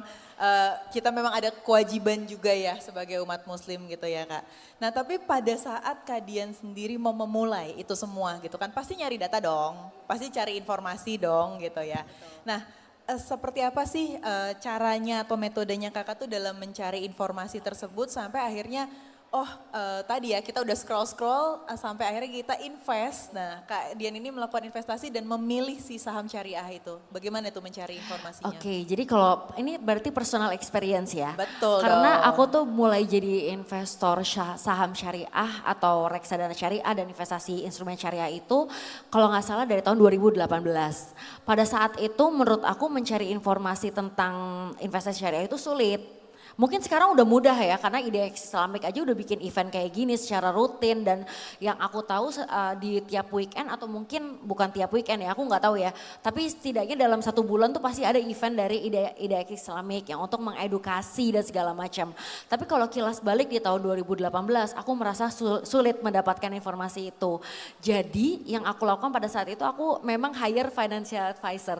kita memang ada kewajiban juga ya sebagai umat muslim gitu ya Kak. Nah tapi pada saat Kak Dian sendiri mau memulai itu semua gitu kan, pasti nyari data dong, pasti cari informasi dong gitu ya. Nah seperti apa sih caranya atau metodenya Kakak tuh dalam mencari informasi tersebut sampai akhirnya tadi ya kita udah scroll sampai akhirnya kita invest. Nah Kak Dian ini melakukan investasi dan memilih si saham syariah itu. Bagaimana tuh mencari informasinya? Oke, jadi kalau ini berarti personal experience ya. Betul Karena dong. aku tuh mulai jadi investor saham syariah atau reksadana syariah dan investasi instrumen syariah itu kalau nggak salah dari tahun 2018. Pada saat itu menurut aku mencari informasi tentang investasi syariah itu sulit. Mungkin sekarang udah mudah ya, karena IDX Islamic aja udah bikin event kayak gini secara rutin, dan yang aku tahu di tiap weekend atau mungkin bukan tiap weekend ya, aku nggak tahu ya. Tapi setidaknya dalam 1 bulan tuh pasti ada event dari IDX Islamic yang untuk mengedukasi dan segala macam. Tapi kalau kilas balik di tahun 2018, aku merasa sulit mendapatkan informasi itu. Jadi yang aku lakukan pada saat itu aku memang hire financial advisor.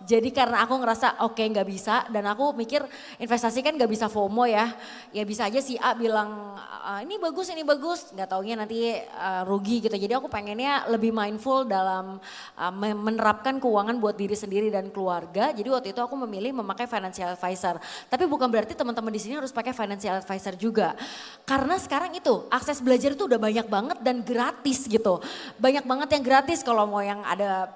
Jadi karena aku ngerasa oke nggak bisa, dan aku mikir investasi kan nggak bisa FOMO ya. Ya bisa aja si A bilang ini bagus, nggak taunya nanti rugi gitu. Jadi aku pengennya lebih mindful dalam menerapkan keuangan buat diri sendiri dan keluarga. Jadi waktu itu aku memilih memakai financial advisor. Tapi bukan berarti teman-teman di sini harus pakai financial advisor juga. Karena sekarang itu akses belajar itu udah banyak banget dan gratis gitu. Banyak banget yang gratis, kalau mau yang ada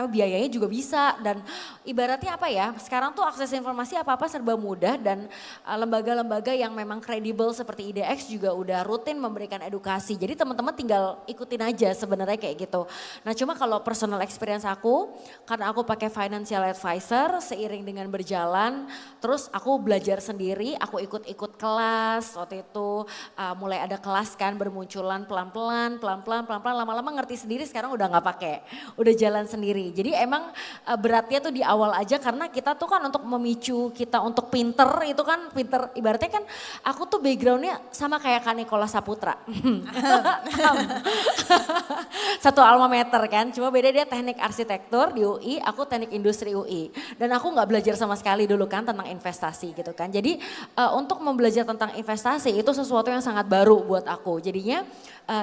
biayanya juga bisa, dan ibaratnya apa ya, sekarang tuh akses informasi apa-apa serba mudah, dan lembaga-lembaga yang memang kredibel seperti IDX juga udah rutin memberikan edukasi. Jadi teman-teman tinggal ikutin aja sebenarnya kayak gitu. Nah cuma kalau personal experience aku, karena aku pakai financial advisor, seiring dengan berjalan terus aku belajar sendiri, aku ikut-ikut kelas waktu itu, mulai ada kelas kan bermunculan pelan-pelan, lama-lama ngerti sendiri, sekarang udah nggak pakai, udah jalan sendiri. Jadi emang beratnya tuh di awal aja, karena kita tuh kan untuk memicu kita untuk pinter, itu kan pinter, ibaratnya kan aku tuh backgroundnya sama kayak Kak Nikola Saputra. Satu alma mater kan, cuma beda dia teknik arsitektur di UI, aku teknik industri UI. Dan aku gak belajar sama sekali dulu kan tentang investasi gitu kan. Jadi untuk membelajar tentang investasi itu sesuatu yang sangat baru buat aku. Jadinya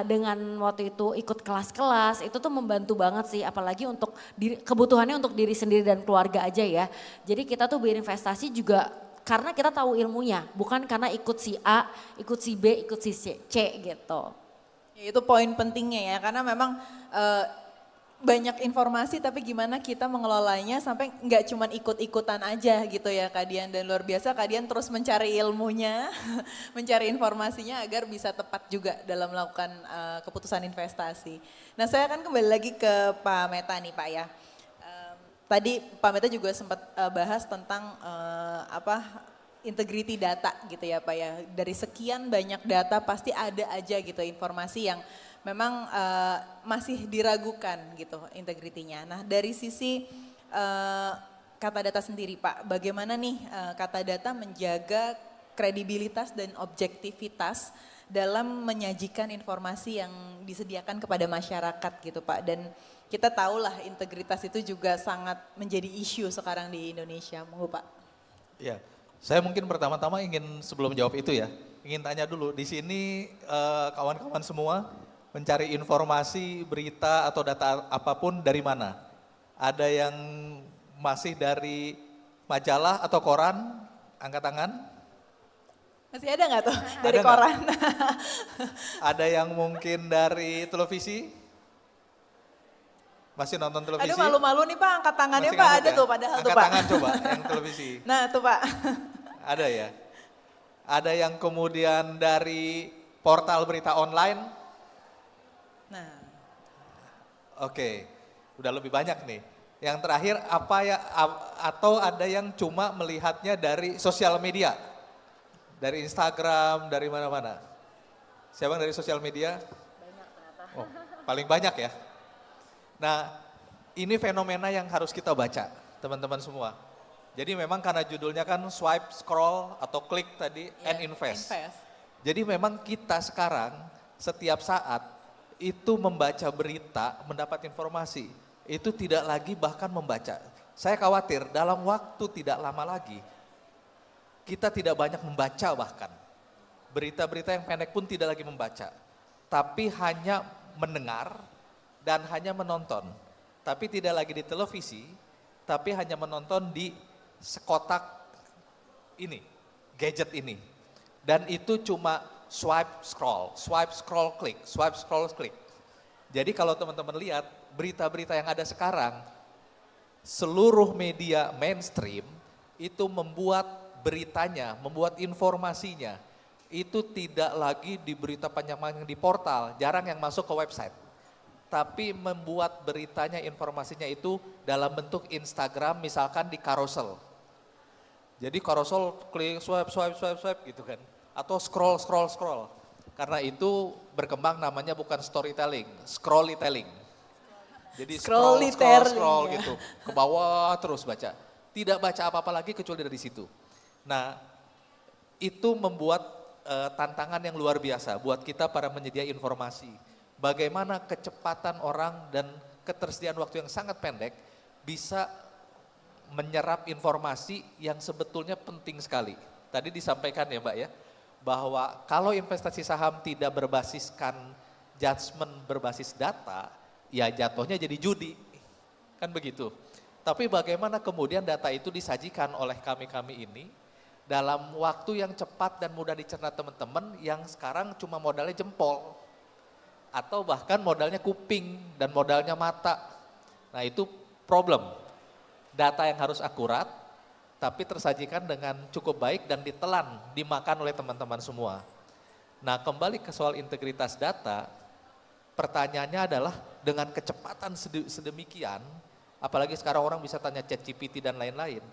dengan waktu itu ikut kelas-kelas itu tuh membantu banget sih, apalagi untuk kebutuhannya untuk diri sendiri dan keluarga aja ya. Jadi kita tuh berinvestasi juga karena kita tahu ilmunya, bukan karena ikut si A, ikut si B, ikut si C gitu. Ya, itu poin pentingnya ya, karena memang banyak informasi tapi gimana kita mengelolanya sampai nggak cuman ikut-ikutan aja gitu ya Kak Dian. Dan luar biasa Kak Dian terus mencari ilmunya, mencari informasinya agar bisa tepat juga dalam melakukan keputusan investasi. Nah saya akan kembali lagi ke Pak Meta nih Pak ya. Tadi Pak Meta juga sempat bahas tentang integriti data gitu ya Pak ya. Dari sekian banyak data pasti ada aja gitu informasi yang memang masih diragukan gitu integritinya. Nah dari sisi kata data sendiri Pak, bagaimana nih kata data menjaga kredibilitas dan objektivitas dalam menyajikan informasi yang disediakan kepada masyarakat gitu Pak. Dan kita tahulah integritas itu juga sangat menjadi isu sekarang di Indonesia. Monggo Pak. Ya, saya mungkin pertama-tama ingin sebelum jawab itu ya, ingin tanya dulu di sini kawan-kawan semua mencari informasi, berita atau data apapun dari mana? Ada yang masih dari majalah atau koran? Angkat tangan. Masih ada nggak tuh dari Ada nggak? koran? Ada yang mungkin dari televisi? Masih nonton televisi? Aduh malu-malu nih Pak, angkat tangannya Masih Pak, ngamuk ada ya? tuh padahal tuh Angkat Pak. tangan coba yang televisi. Nah tuh Pak. Ada ya? Ada yang kemudian dari portal berita online? Nah, Oke, udah lebih banyak nih. Yang terakhir apa ya, atau ada yang cuma melihatnya dari sosial media? Dari Instagram, dari mana-mana? Siapa yang dari sosial media? Oh, paling banyak ya? Nah, ini fenomena yang harus kita baca, teman-teman semua. Jadi memang karena judulnya kan swipe, scroll, atau klik tadi, and invest. Jadi memang kita sekarang setiap saat itu membaca berita, mendapat informasi, itu tidak lagi bahkan membaca. Saya khawatir dalam waktu tidak lama lagi, kita tidak banyak membaca bahkan. Berita-berita yang pendek pun tidak lagi membaca. Tapi hanya mendengar dan hanya menonton. Tapi tidak lagi di televisi, tapi hanya menonton di sekotak ini, gadget ini. Dan itu cuma swipe, scroll, klik, swipe, scroll, klik. Jadi kalau teman-teman lihat berita-berita yang ada sekarang, seluruh media mainstream itu membuat beritanya, membuat informasinya, itu tidak lagi di berita panjang-panjang di portal, jarang yang masuk ke website. Tapi membuat beritanya, informasinya itu dalam bentuk Instagram, misalkan di carousel. Jadi carousel klik, swipe gitu kan. Atau scroll. Karena itu berkembang namanya bukan storytelling, scrollytelling. Jadi scroll Scrollytelling, ya. gitu, ke bawah terus baca. Tidak baca apa-apa lagi kecuali dari situ. Nah, itu membuat tantangan yang luar biasa buat kita para penyedia informasi. Bagaimana kecepatan orang dan ketersediaan waktu yang sangat pendek bisa menyerap informasi yang sebetulnya penting sekali. Tadi disampaikan ya Mbak ya, bahwa kalau investasi saham tidak berbasiskan judgement berbasis data, ya jatuhnya jadi judi, kan begitu. Tapi bagaimana kemudian data itu disajikan oleh kami-kami ini dalam waktu yang cepat dan mudah dicerna teman-teman yang sekarang cuma modalnya jempol. Atau bahkan modalnya kuping dan modalnya mata. Nah itu problem. Data yang harus akurat, tapi tersajikan dengan cukup baik dan ditelan, dimakan oleh teman-teman semua. Nah kembali ke soal integritas data, pertanyaannya adalah dengan kecepatan sedemikian, apalagi sekarang orang bisa tanya ChatGPT dan lain-lain,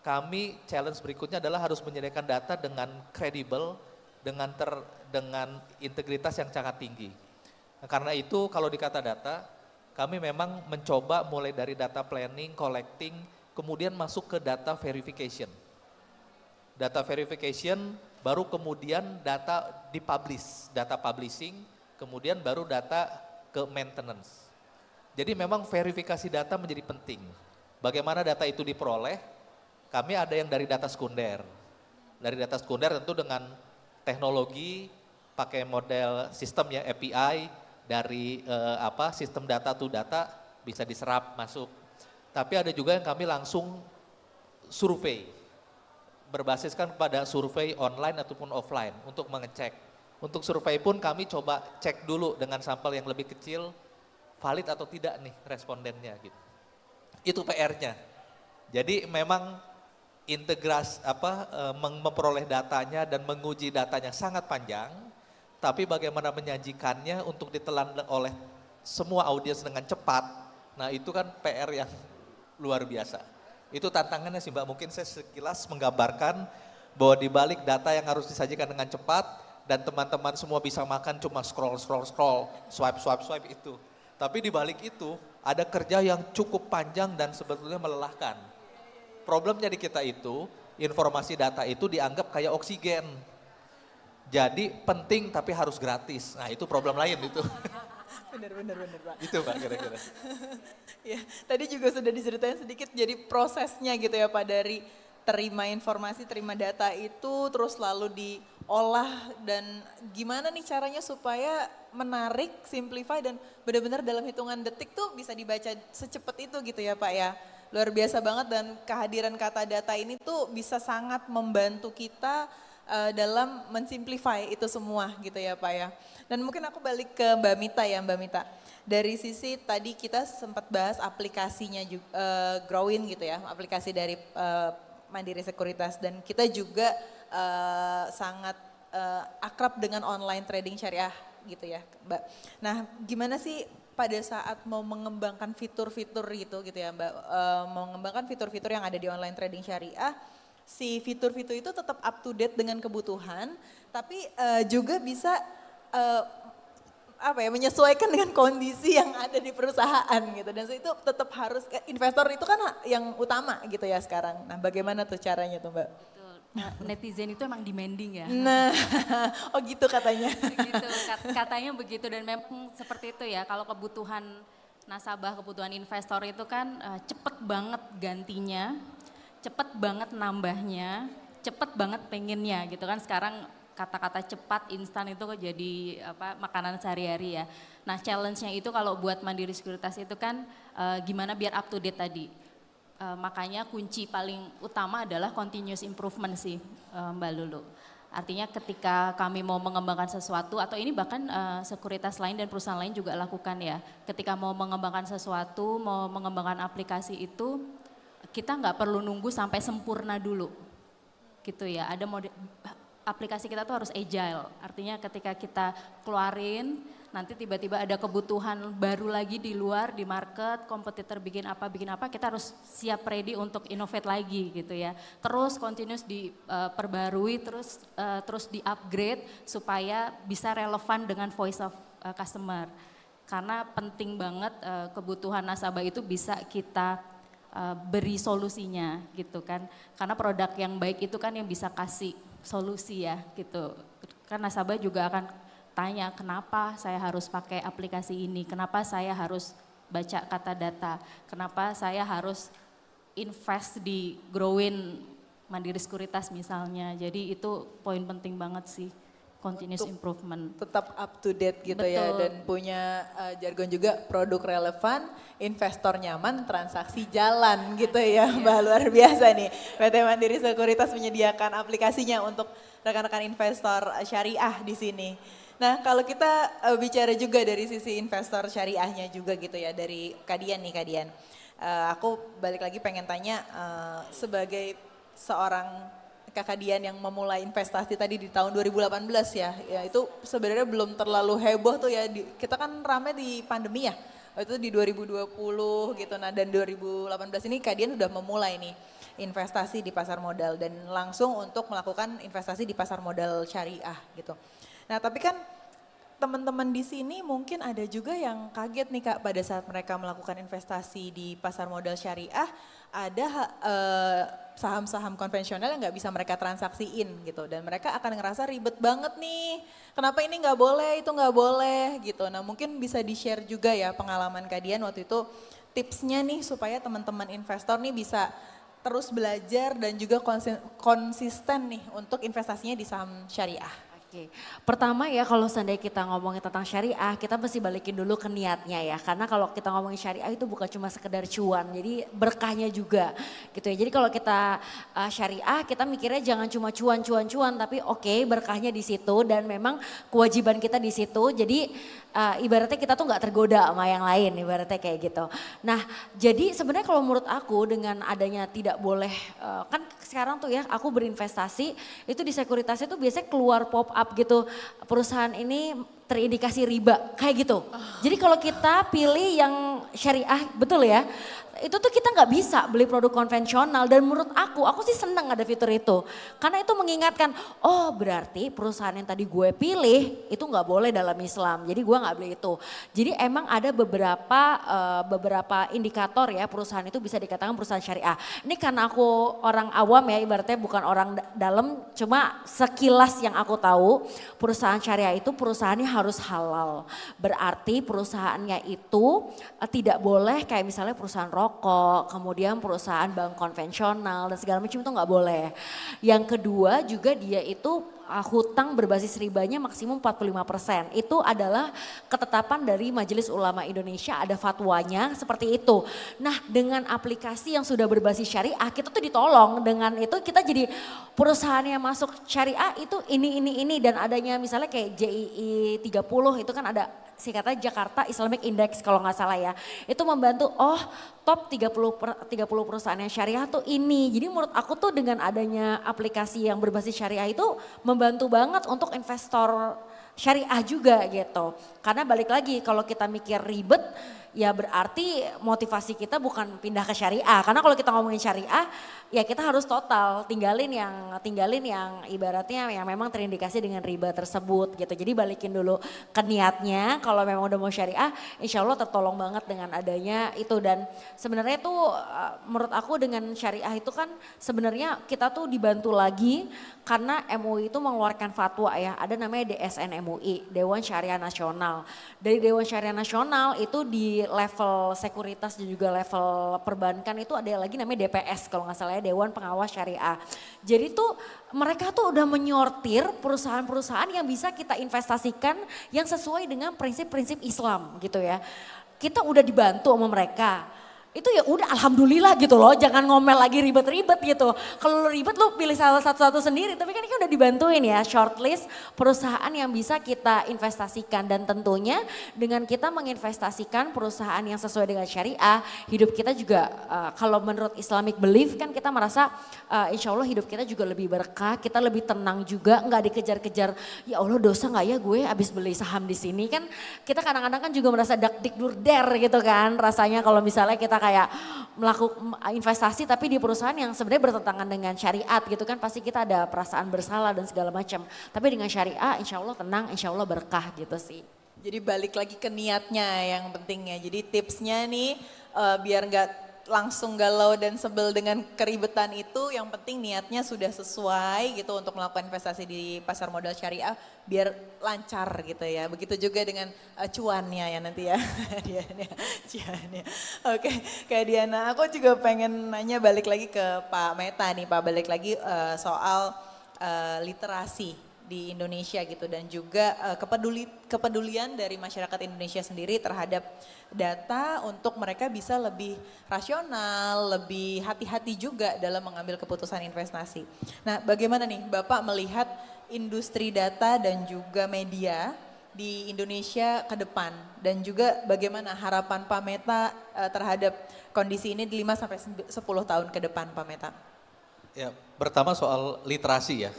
kami challenge berikutnya adalah harus menyediakan data dengan kredibel, dengan integritas yang sangat tinggi. Nah, karena itu kalau dikata data, kami memang mencoba mulai dari data planning, collecting, kemudian masuk ke data verification. Data verification baru kemudian data dipublish, data publishing, kemudian baru data ke maintenance. Jadi memang verifikasi data menjadi penting. Bagaimana data itu diperoleh? Kami ada yang dari data sekunder. Dari data sekunder tentu dengan teknologi, pakai model sistem ya API, dari sistem data to data bisa diserap masuk. Tapi ada juga yang kami langsung survei, berbasiskan pada survei online ataupun offline untuk mengecek. Untuk survei pun kami coba cek dulu dengan sampel yang lebih kecil, valid atau tidak nih respondennya gitu. Itu PR-nya. Jadi memang integrasi memperoleh datanya dan menguji datanya sangat panjang, tapi bagaimana menyajikannya untuk ditelan oleh semua audiens dengan cepat, nah itu kan PR yang luar biasa. Itu tantangannya sih Mbak, mungkin saya sekilas menggambarkan bahwa di balik data yang harus disajikan dengan cepat dan teman-teman semua bisa makan cuma scroll, swipe itu. Tapi di balik itu ada kerja yang cukup panjang dan sebetulnya melelahkan. Problemnya di kita itu, informasi data itu dianggap kayak oksigen. Jadi penting tapi harus gratis. Nah itu problem lain itu. Bener Pak. Itu Pak kira-kira. Ya, tadi juga sudah diceritain sedikit jadi prosesnya gitu ya Pak, dari terima informasi, terima data itu terus lalu diolah dan gimana nih caranya supaya menarik, simplify dan benar-benar dalam hitungan detik tuh bisa dibaca secepat itu gitu ya Pak ya. Luar biasa banget dan kehadiran kata data ini tuh bisa sangat membantu kita dalam mensimplify itu semua gitu ya Pak ya. Dan mungkin aku balik ke Mbak Mita ya Mbak Mita. Dari sisi tadi kita sempat bahas aplikasinya juga, Growin gitu ya, aplikasi dari Mandiri Sekuritas. Dan kita juga sangat akrab dengan online trading syariah gitu ya Mbak. Nah gimana sih pada saat mau mengembangkan fitur-fitur gitu ya Mbak, mau mengembangkan fitur-fitur yang ada di online trading syariah, si fitur-fitur itu tetap up to date dengan kebutuhan, tapi juga bisa menyesuaikan dengan kondisi yang ada di perusahaan gitu. Dan itu tetap harus, investor itu kan yang utama gitu ya sekarang. Nah bagaimana tuh caranya tuh Mbak? Betul. Nah, netizen itu emang demanding ya. Nah, oh gitu katanya. Begitu, katanya begitu dan memang seperti itu ya. Kalau kebutuhan nasabah, kebutuhan investor itu kan cepet banget gantinya, cepet banget nambahnya, cepet banget pengennya gitu kan. Sekarang kata-kata cepat, instan itu kok jadi makanan sehari-hari ya. Nah challenge-nya itu kalau buat Mandiri Sekuritas itu kan gimana biar up to date tadi. Makanya kunci paling utama adalah continuous improvement sih Mbak Lulu. Artinya ketika kami mau mengembangkan sesuatu atau ini bahkan sekuritas lain dan perusahaan lain juga lakukan ya. Ketika mau mengembangkan sesuatu, mau mengembangkan aplikasi itu kita nggak perlu nunggu sampai sempurna dulu. Gitu ya, ada aplikasi kita tuh harus agile. Artinya ketika kita keluarin, nanti tiba-tiba ada kebutuhan baru lagi di luar, di market, kompetitor bikin apa, kita harus siap ready untuk innovate lagi gitu ya. Terus continuous diperbarui, terus di-upgrade supaya bisa relevan dengan voice of customer. Karena penting banget kebutuhan nasabah itu bisa kita beri solusinya gitu kan. Karena produk yang baik itu kan yang bisa kasih solusi ya gitu. Kan nasabah juga akan tanya kenapa saya harus pakai aplikasi ini, kenapa saya harus baca kata data, kenapa saya harus invest di Growin Mandiri Sekuritas misalnya. Jadi itu poin penting banget sih, continuous improvement. Tetap up to date gitu ya, dan punya jargon juga produk relevan, investor nyaman, transaksi jalan gitu ya Mbak, luar biasa nih. PT Mandiri Sekuritas menyediakan aplikasinya untuk rekan-rekan investor syariah di sini. Nah kalau kita bicara juga dari sisi investor syariahnya juga gitu ya, dari Kadian nih Kadian. Aku balik lagi pengen tanya sebagai seorang Kakak Dian yang memulai investasi tadi di tahun 2018 ya itu sebenarnya belum terlalu heboh tuh ya, kita kan rame di pandemi ya, itu di 2020 gitu. Nah dan 2018 ini Kak Dian udah memulai nih investasi di pasar modal dan langsung untuk melakukan investasi di pasar modal syariah gitu. Nah tapi kan teman-teman di sini mungkin ada juga yang kaget nih Kak pada saat mereka melakukan investasi di pasar modal syariah, ada saham-saham konvensional yang nggak bisa mereka transaksiin gitu, dan mereka akan ngerasa ribet banget nih, kenapa ini nggak boleh, itu nggak boleh gitu. Nah mungkin bisa di-share juga ya pengalaman Kak Dian waktu itu, tipsnya nih supaya teman-teman investor nih bisa terus belajar dan juga konsisten nih untuk investasinya di saham syariah. Oke, pertama ya kalau seandainya kita ngomongin tentang syariah, kita mesti balikin dulu ke niatnya ya. Karena kalau kita ngomongin syariah itu bukan cuma sekedar cuan, jadi berkahnya juga gitu ya. Jadi kalau kita syariah, kita mikirnya jangan cuma cuan, tapi oke, berkahnya di situ dan memang kewajiban kita di situ. Jadi ibaratnya kita tuh nggak tergoda sama yang lain, ibaratnya kayak gitu. Nah jadi sebenarnya kalau menurut aku dengan adanya tidak boleh, kan sekarang tuh ya aku berinvestasi, itu di sekuritas itu biasanya keluar pop up gitu, perusahaan ini terindikasi riba, kayak gitu. Jadi kalau kita pilih yang syariah, betul ya, itu tuh kita nggak bisa beli produk konvensional, dan menurut aku sih seneng ada fitur itu. Karena itu mengingatkan, oh berarti perusahaan yang tadi gue pilih itu nggak boleh dalam Islam, jadi gue nggak beli itu. Jadi emang ada beberapa indikator ya perusahaan itu bisa dikatakan perusahaan syariah. Ini karena aku orang awam ya, ibaratnya bukan orang dalam, cuma sekilas yang aku tahu perusahaan syariah itu perusahaannya harus halal. Berarti perusahaannya itu tidak boleh kayak misalnya perusahaan rokok, kemudian perusahaan bank konvensional dan segala macam itu nggak boleh. Yang kedua juga dia itu hutang berbasis ribanya maksimum 45%. Itu adalah ketetapan dari Majelis Ulama Indonesia, ada fatwanya seperti itu. Nah, dengan aplikasi yang sudah berbasis syariah, kita tuh ditolong. Dengan itu kita jadi perusahaan yang masuk syariah itu ini dan adanya misalnya kayak JII 30 itu kan ada singkatnya Jakarta Islamic Index kalau nggak salah ya. Itu membantu top 30 perusahaan yang syariah tuh ini. Jadi menurut aku tuh dengan adanya aplikasi yang berbasis syariah itu membantu banget untuk investor syariah juga gitu. Karena balik lagi kalau kita mikir ribet ya berarti motivasi kita bukan pindah ke syariah. Karena kalau kita ngomongin syariah ya kita harus total tinggalin yang ibaratnya yang memang terindikasi dengan riba tersebut gitu. Jadi balikin dulu ke niatnya, kalau memang udah mau syariah insya Allah tertolong banget dengan adanya itu. Dan sebenarnya tuh menurut aku dengan syariah itu kan sebenarnya kita tuh dibantu lagi karena MUI itu mengeluarkan fatwa ya, ada namanya DSN MUI, Dewan Syariah Nasional. Dari Dewan Syariah Nasional itu di level sekuritas dan juga level perbankan itu ada lagi namanya DPS kalau nggak salah ya, Dewan Pengawas Syariah. Jadi tuh mereka tuh udah menyortir perusahaan-perusahaan yang bisa kita investasikan yang sesuai dengan prinsip-prinsip Islam gitu ya. Kita udah dibantu sama mereka. Itu ya udah alhamdulillah gitu loh, jangan ngomel lagi ribet-ribet gitu. Kalau lu ribet lu pilih salah satu-satu sendiri, tapi kan ini udah dibantuin ya shortlist perusahaan yang bisa kita investasikan. Dan tentunya dengan kita menginvestasikan perusahaan yang sesuai dengan syariah, hidup kita juga kalau menurut Islamic belief kan kita merasa insya Allah hidup kita juga lebih berkah, kita lebih tenang juga, nggak dikejar-kejar, ya Allah dosa nggak ya gue abis beli saham di sini. Kan kita kadang-kadang kan juga merasa dak dik dur der gitu kan rasanya kalau misalnya kita kayak melakukan investasi tapi di perusahaan yang sebenarnya bertentangan dengan syariat gitu kan, pasti kita ada perasaan bersalah dan segala macam. Tapi dengan syariah insya Allah tenang, insya Allah berkah gitu sih. Jadi balik lagi ke niatnya yang penting ya. Jadi tipsnya nih biar nggak langsung galau dan sebel dengan keribetan itu, yang penting niatnya sudah sesuai gitu untuk melakukan investasi di pasar modal syariah biar lancar gitu ya. Begitu juga dengan cuannya ya nanti ya. Diana, cuannya. Oke, Kak Diana, aku juga pengen nanya balik lagi ke Pak Meta nih Pak, balik lagi soal literasi di Indonesia gitu dan juga kepedulian dari masyarakat Indonesia sendiri terhadap data untuk mereka bisa lebih rasional, lebih hati-hati juga dalam mengambil keputusan investasi. Nah, bagaimana nih Bapak melihat industri data dan juga media di Indonesia ke depan dan juga bagaimana harapan Pak Meta terhadap kondisi ini di 5 sampai 10 tahun ke depan Pak Meta? Ya, pertama soal literasi ya.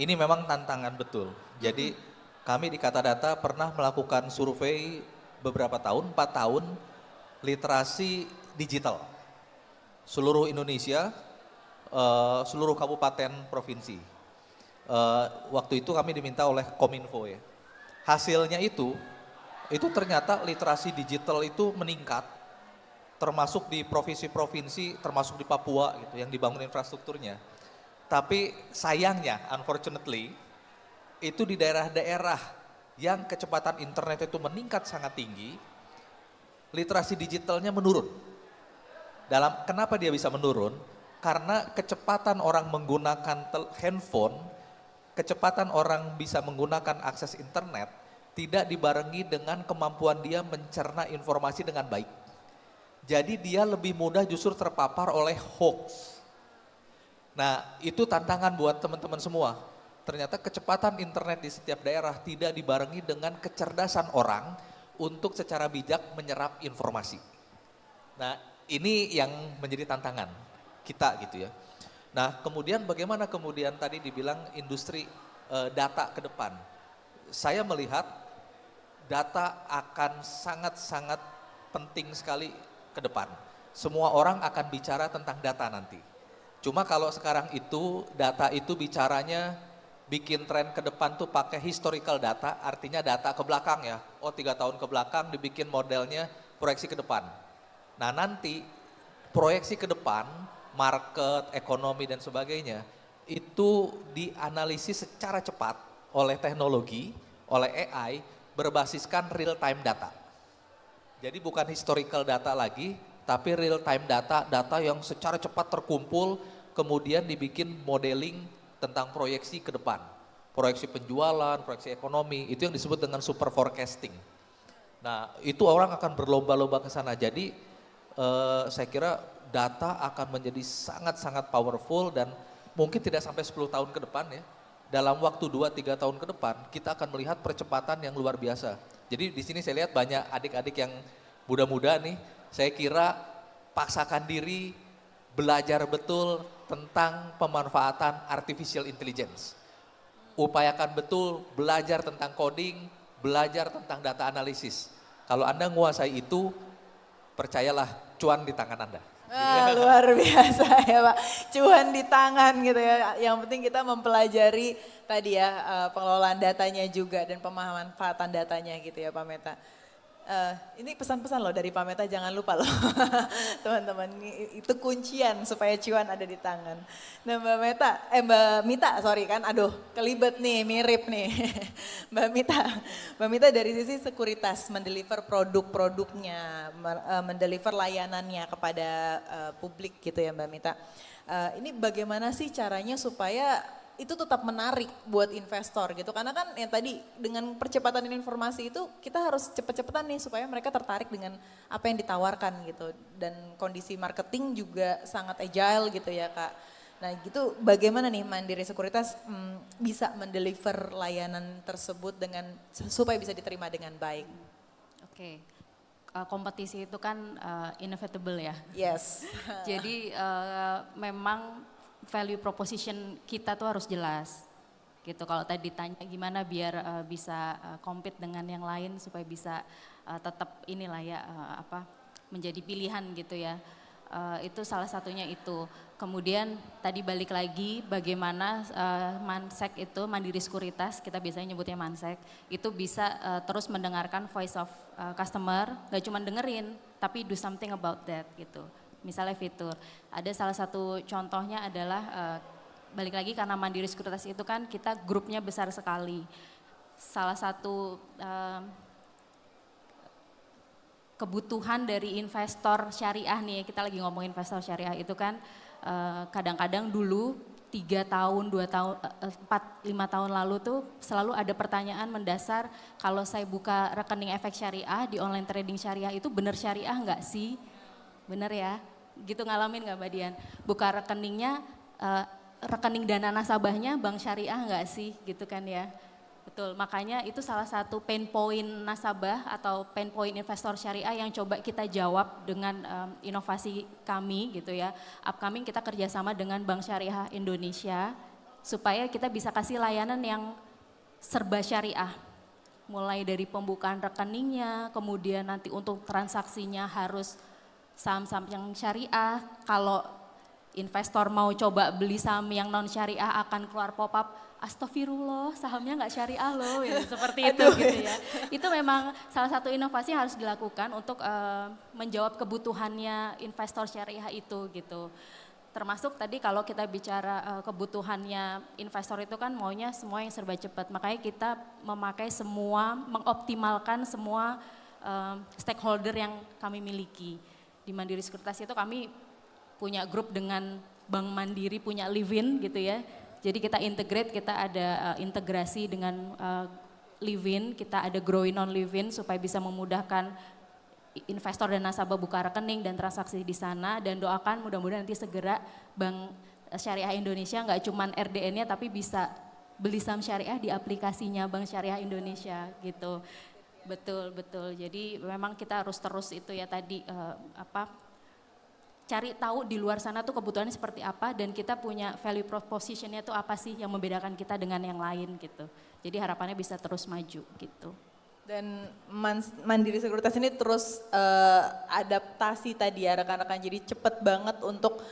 Ini memang tantangan betul. Jadi kami di Kata Data pernah melakukan survei beberapa tahun, 4 tahun, literasi digital. Seluruh Indonesia, seluruh kabupaten provinsi. Waktu itu kami diminta oleh Kominfo ya. Hasilnya itu ternyata literasi digital itu meningkat, termasuk di provinsi-provinsi, termasuk di Papua gitu, yang dibangun infrastrukturnya. Tapi sayangnya, unfortunately, itu di daerah-daerah yang kecepatan internet itu meningkat sangat tinggi, literasi digitalnya menurun. Kenapa dia bisa menurun? Karena kecepatan orang menggunakan handphone, kecepatan orang bisa menggunakan akses internet, tidak dibarengi dengan kemampuan dia mencerna informasi dengan baik. Jadi dia lebih mudah justru terpapar oleh hoax. Nah, itu tantangan buat teman-teman semua. Ternyata kecepatan internet di setiap daerah tidak dibarengi dengan kecerdasan orang untuk secara bijak menyerap informasi. Nah, ini yang menjadi tantangan kita gitu ya. Nah, kemudian bagaimana kemudian tadi dibilang industri data ke depan. Saya melihat data akan sangat-sangat penting sekali ke depan. Semua orang akan bicara tentang data nanti. Cuma kalau sekarang itu data itu bicaranya bikin tren ke depan tuh pakai historical data, artinya data ke belakang ya. 3 tahun ke belakang dibikin modelnya proyeksi ke depan. Nah nanti proyeksi ke depan, market, ekonomi dan sebagainya, itu dianalisis secara cepat oleh teknologi, oleh AI, berbasiskan real time data. Jadi bukan historical data lagi, tapi real time data yang secara cepat terkumpul, kemudian dibikin modeling tentang proyeksi ke depan. Proyeksi penjualan, proyeksi ekonomi, itu yang disebut dengan super forecasting. Nah, itu orang akan berlomba-lomba ke sana. Jadi saya kira data akan menjadi sangat-sangat powerful dan mungkin tidak sampai 10 tahun ke depan ya. Dalam waktu 2-3 tahun ke depan kita akan melihat percepatan yang luar biasa. Jadi di sini saya lihat banyak adik-adik yang muda-muda nih, saya kira paksakan diri belajar betul tentang pemanfaatan artificial intelligence. Upayakan betul belajar tentang coding, belajar tentang data analisis. Kalau Anda menguasai itu, percayalah cuan di tangan Anda. Luar biasa ya Pak, cuan di tangan gitu ya. Yang penting kita mempelajari tadi ya pengelolaan datanya juga dan pemanfaatan datanya gitu ya Pak Meta. Ini pesan-pesan loh dari Pak Meta, jangan lupa loh teman-teman, itu kuncian supaya cuan ada di tangan. Nah Mbak Mita sorry kan, aduh kelibet nih, mirip nih. Mbak Mita dari sisi sekuritas, mendeliver produk-produknya, mendeliver layanannya kepada publik gitu ya Mbak Mita. Ini bagaimana sih caranya supaya itu tetap menarik buat investor gitu, karena kan yang tadi dengan percepatan informasi itu kita harus cepet-cepetan nih supaya mereka tertarik dengan apa yang ditawarkan gitu, dan kondisi marketing juga sangat agile gitu ya Kak. Nah gitu bagaimana nih Mandiri Sekuritas bisa mendeliver layanan tersebut dengan supaya bisa diterima dengan baik? Oke. Kompetisi itu kan inevitable ya. Yes. Jadi memang value proposition kita tuh harus jelas gitu. Kalau tadi ditanya gimana biar bisa compete dengan yang lain supaya bisa tetap inilah ya menjadi pilihan gitu ya. Itu salah satunya itu. Kemudian tadi balik lagi bagaimana Mansek itu, Mandiri Sekuritas, kita biasanya nyebutnya Mansek, itu bisa terus mendengarkan voice of customer, gak cuma dengerin tapi do something about that gitu. Misalnya fitur, ada salah satu contohnya adalah balik lagi karena Mandiri Sekuritas itu kan kita grupnya besar sekali. Salah satu kebutuhan dari investor syariah nih, kita lagi ngomong investor syariah itu kan kadang-kadang dulu 3 tahun, 2 tahun, 4, 5 tahun lalu tuh selalu ada pertanyaan mendasar, kalau saya buka rekening efek syariah di online trading syariah itu benar syariah nggak sih? Bener ya, gitu ngalamin gak Mbak Dian? Buka rekeningnya, rekening dana nasabahnya bank syariah gak sih gitu kan ya. Betul, makanya itu salah satu pain point nasabah atau pain point investor syariah yang coba kita jawab dengan inovasi kami gitu ya. Upcoming kita kerjasama dengan Bank Syariah Indonesia supaya kita bisa kasih layanan yang serba syariah. Mulai dari pembukaan rekeningnya, kemudian nanti untuk transaksinya harus saham-saham yang syariah. Kalau investor mau coba beli saham yang non syariah akan keluar pop-up, astagfirullah sahamnya nggak syariah loh, ya, seperti itu gitu ya. Itu memang salah satu inovasi yang harus dilakukan untuk menjawab kebutuhannya investor syariah itu gitu. Termasuk tadi kalau kita bicara kebutuhannya investor itu kan maunya semua yang serba cepat, makanya kita memakai semua, mengoptimalkan semua stakeholder yang kami miliki. Di Mandiri Sekuritas itu kami punya grup dengan Bank Mandiri, punya Livin gitu ya. Jadi kita integrate, kita ada integrasi dengan Livin, kita ada growing on Livin supaya bisa memudahkan investor dan nasabah buka rekening dan transaksi di sana, dan doakan mudah-mudahan nanti segera Bank Syariah Indonesia nggak cuman RDN-nya tapi bisa beli saham syariah di aplikasinya Bank Syariah Indonesia gitu. Betul. Jadi memang kita harus terus itu ya tadi cari tahu di luar sana tuh kebutuhannya seperti apa dan kita punya value proposition-nya tuh apa sih yang membedakan kita dengan yang lain gitu. Jadi harapannya bisa terus maju gitu. Dan Mandiri Sekuritas ini terus adaptasi tadi ya rekan-rekan, jadi cepet banget untuk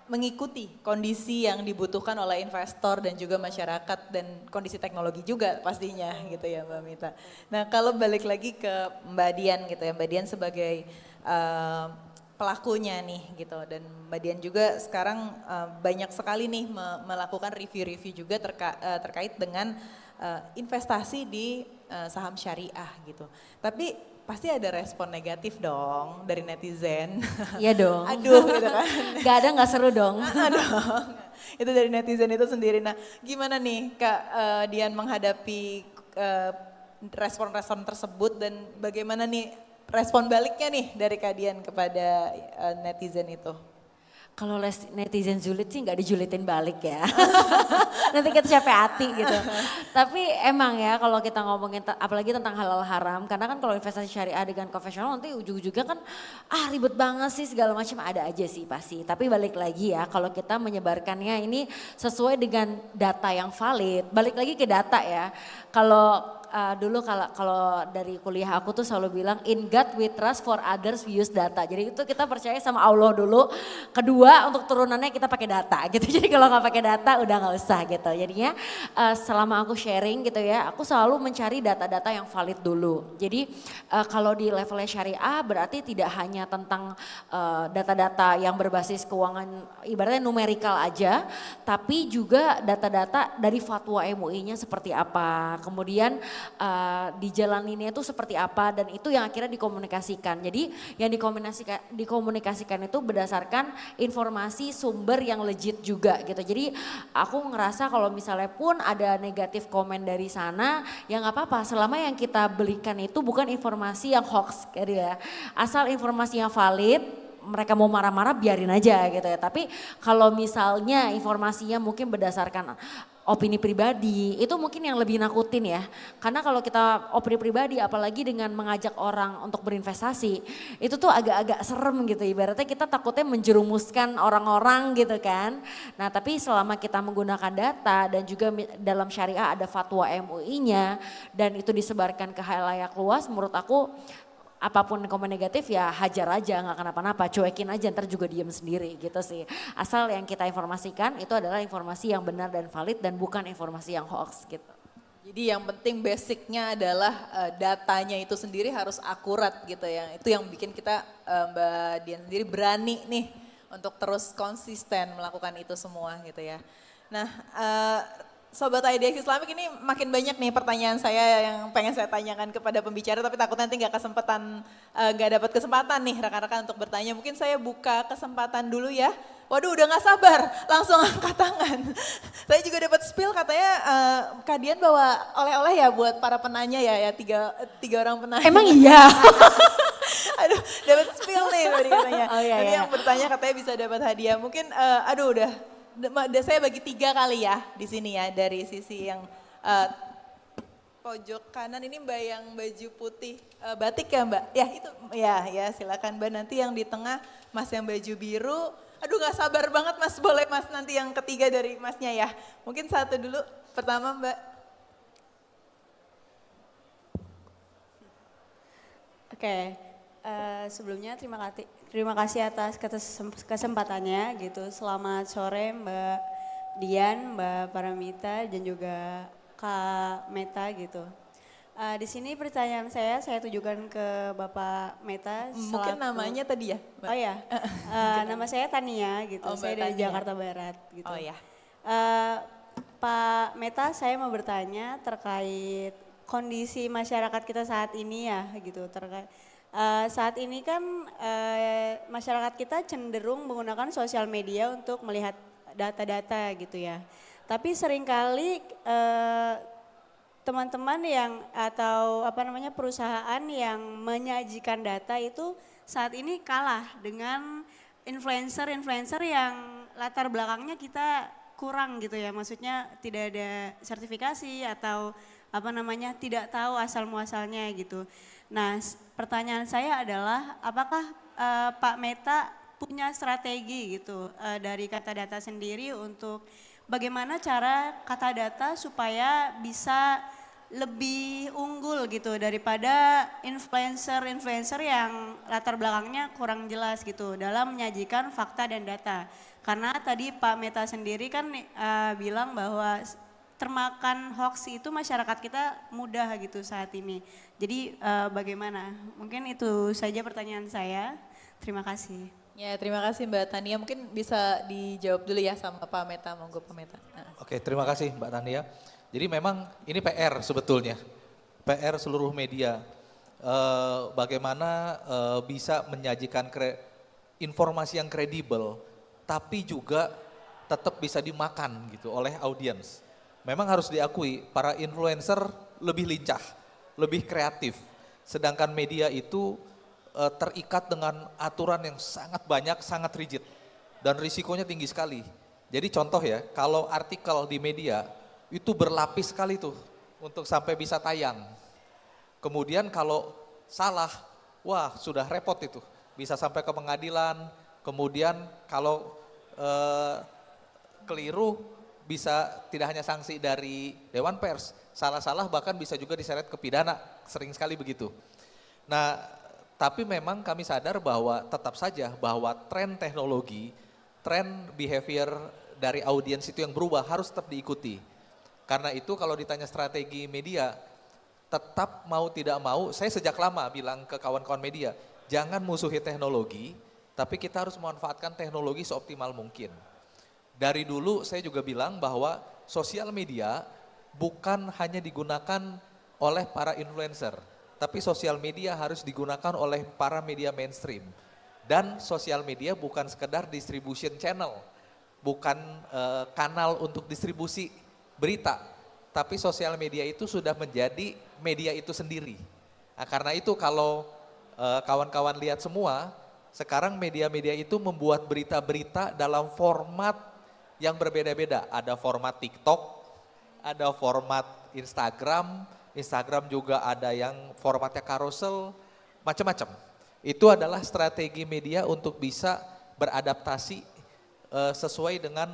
mengikuti kondisi yang dibutuhkan oleh investor dan juga masyarakat dan kondisi teknologi juga pastinya gitu ya Mbak Mita. Nah kalau balik lagi ke Mbak Dian gitu ya, Mbak Dian sebagai pelakunya nih gitu, dan Mbak Dian juga sekarang banyak sekali nih melakukan review-review juga terkait dengan investasi di saham syariah gitu. Tapi pasti ada respon negatif dong dari netizen. Iya dong. Aduh gitu kan. Gak ada nggak seru dong. Aduh, itu dari netizen itu sendiri. Nah gimana nih Kak Dian menghadapi respon-respon tersebut dan bagaimana nih respon baliknya nih dari Kak Dian kepada netizen itu? Kalau netizen julid sih nggak dijulitin balik ya. Nanti kita capek hati gitu. Tapi emang ya kalau kita ngomongin apalagi tentang halal haram. Karena kan kalau investasi syariah dengan konvensional nanti ujung-ujungnya kan ribet banget sih segala macam ada aja sih pasti. Tapi balik lagi ya kalau kita menyebarkannya ini sesuai dengan data yang valid. Balik lagi ke data ya. Kalau dulu kalau dari kuliah aku tuh selalu bilang in God we trust, for others we use data. Jadi itu kita percaya sama Allah dulu. Kedua untuk turunannya kita pakai data gitu. Jadi kalau nggak pakai data udah nggak usah gitu. Jadinya selama aku sharing gitu ya, aku selalu mencari data-data yang valid dulu. Jadi kalau di levelnya syariah berarti tidak hanya tentang data-data yang berbasis keuangan ibaratnya numerikal aja, tapi juga data-data dari fatwa MUI-nya seperti apa. Kemudian dijalaninnya itu seperti apa dan itu yang akhirnya dikomunikasikan. Jadi yang dikomunikasikan itu berdasarkan informasi sumber yang legit juga gitu. Jadi aku ngerasa kalau misalnya pun ada negatif komen dari sana ya nggak apa-apa selama yang kita belikan itu bukan informasi yang hoax gitu ya. Asal informasi yang valid, mereka mau marah-marah biarin aja gitu ya. Tapi kalau misalnya informasinya mungkin berdasarkan opini pribadi, itu mungkin yang lebih nakutin ya. Karena kalau kita opini pribadi apalagi dengan mengajak orang untuk berinvestasi, itu tuh agak-agak serem gitu. Ibaratnya kita takutnya menjerumuskan orang-orang gitu kan. Nah tapi selama kita menggunakan data dan juga dalam syariah ada fatwa MUI-nya dan itu disebarkan ke khalayak luas, menurut aku apapun komen negatif ya hajar aja nggak kenapa-napa, cuekin aja ntar juga diem sendiri gitu sih. Asal yang kita informasikan itu adalah informasi yang benar dan valid dan bukan informasi yang hoax gitu. Jadi yang penting basicnya adalah datanya itu sendiri harus akurat gitu ya. Itu yang bikin kita Mbak Dian sendiri berani nih untuk terus konsisten melakukan itu semua gitu ya. Nah Sobat IDX Islamik ini makin banyak nih pertanyaan saya yang pengen saya tanyakan kepada pembicara tapi takut nanti nggak dapat kesempatan nih rekan-rekan untuk bertanya. Mungkin saya buka kesempatan dulu ya. Waduh udah gak sabar langsung angkat tangan. Saya juga dapat spill katanya Kak Dian bawa oleh-oleh ya buat para penanya ya tiga orang penanya. Emang iya? Aduh dapat spill nih tadi katanya. Oh, iya, Nanti iya. yang bertanya katanya bisa dapat hadiah. Mungkin udah saya bagi 3 kali ya di sini ya dari sisi yang pojok kanan ini Mbak yang baju putih batik ya Mbak? Ya itu ya silakan Mbak. Nanti yang di tengah Mas yang baju biru. Aduh gak sabar banget Mas, boleh Mas nanti yang ketiga dari Masnya ya. Mungkin satu dulu pertama Mbak. Oke, sebelumnya terima kasih atas kesempatannya gitu. Selamat sore Mbak Dian, Mbak Paramita dan juga Kak Meta gitu. Di sini pertanyaan saya tujukan ke Bapak Meta. Mungkin namanya tadi ya Mbak? Oh ya, nama saya Tania gitu. Oh, Saya Mbak dari Tania. Jakarta Barat gitu. Oh ya. Pak Meta, saya mau bertanya terkait kondisi masyarakat kita saat ini ya gitu. Saat ini kan masyarakat kita cenderung menggunakan sosial media untuk melihat data-data gitu ya. Tapi seringkali teman-teman yang atau perusahaan yang menyajikan data itu saat ini kalah dengan influencer-influencer yang latar belakangnya kita kurang gitu ya. Maksudnya tidak ada sertifikasi atau tidak tahu asal muasalnya gitu. Nah, pertanyaan saya adalah apakah Pak Meta punya strategi gitu dari Kata Data sendiri untuk bagaimana cara Kata Data supaya bisa lebih unggul gitu daripada influencer-influencer yang latar belakangnya kurang jelas gitu dalam menyajikan fakta dan data. Karena tadi Pak Meta sendiri kan bilang bahwa termakan hoax itu masyarakat kita mudah gitu saat ini. Jadi bagaimana? Mungkin itu saja pertanyaan saya. Terima kasih. Ya terima kasih Mbak Tania. Mungkin bisa dijawab dulu ya sama Pak Meta. Monggo Pak Meta. Nah. Oke, terima kasih Mbak Tania. Jadi memang ini PR sebetulnya, PR seluruh media. bagaimana bisa menyajikan informasi yang kredibel, tapi juga tetap bisa dimakan gitu oleh audiens. Memang harus diakui, para influencer lebih lincah, lebih kreatif. Sedangkan media itu terikat dengan aturan yang sangat banyak, sangat rigid. Dan risikonya tinggi sekali. Jadi contoh ya, kalau artikel di media itu berlapis sekali tuh untuk sampai bisa tayang. Kemudian kalau salah, wah sudah repot itu. Bisa sampai ke pengadilan, kemudian kalau keliru bisa tidak hanya sanksi dari Dewan Pers, salah-salah bahkan bisa juga diseret ke pidana, sering sekali begitu. Nah, tapi memang kami sadar bahwa tetap saja bahwa tren teknologi, tren behavior dari audiens itu yang berubah harus tetap diikuti. Karena itu kalau ditanya strategi media, tetap mau tidak mau, saya sejak lama bilang ke kawan-kawan media, jangan musuhi teknologi, tapi kita harus memanfaatkan teknologi seoptimal mungkin. Dari dulu saya juga bilang bahwa sosial media bukan hanya digunakan oleh para influencer, tapi sosial media harus digunakan oleh para media mainstream. Dan sosial media bukan sekedar distribution channel, bukan kanal untuk distribusi berita, tapi sosial media itu sudah menjadi media itu sendiri. Nah, karena itu kalau kawan-kawan lihat semua, sekarang media-media itu membuat berita-berita dalam format yang berbeda-beda. Ada format TikTok, ada format Instagram juga ada yang formatnya carousel, macam-macam. Itu adalah strategi media untuk bisa beradaptasi sesuai dengan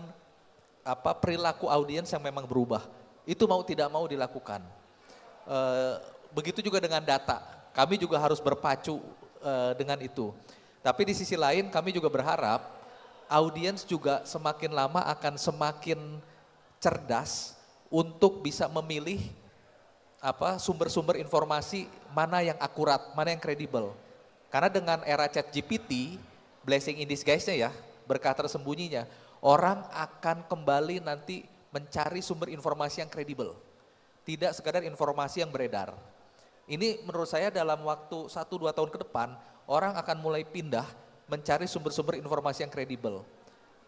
perilaku audiens yang memang berubah. Itu mau tidak mau dilakukan. Begitu juga dengan data, kami juga harus berpacu dengan itu. Tapi di sisi lain kami juga berharap audiens juga semakin lama akan semakin cerdas untuk bisa memilih sumber-sumber informasi mana yang akurat, mana yang kredibel. Karena dengan era ChatGPT, blessing in disguise-nya ya, berkah tersembunyinya, orang akan kembali nanti mencari sumber informasi yang kredibel. Tidak sekadar informasi yang beredar. Ini menurut saya dalam waktu 1-2 tahun ke depan, orang akan mulai pindah mencari sumber-sumber informasi yang kredibel.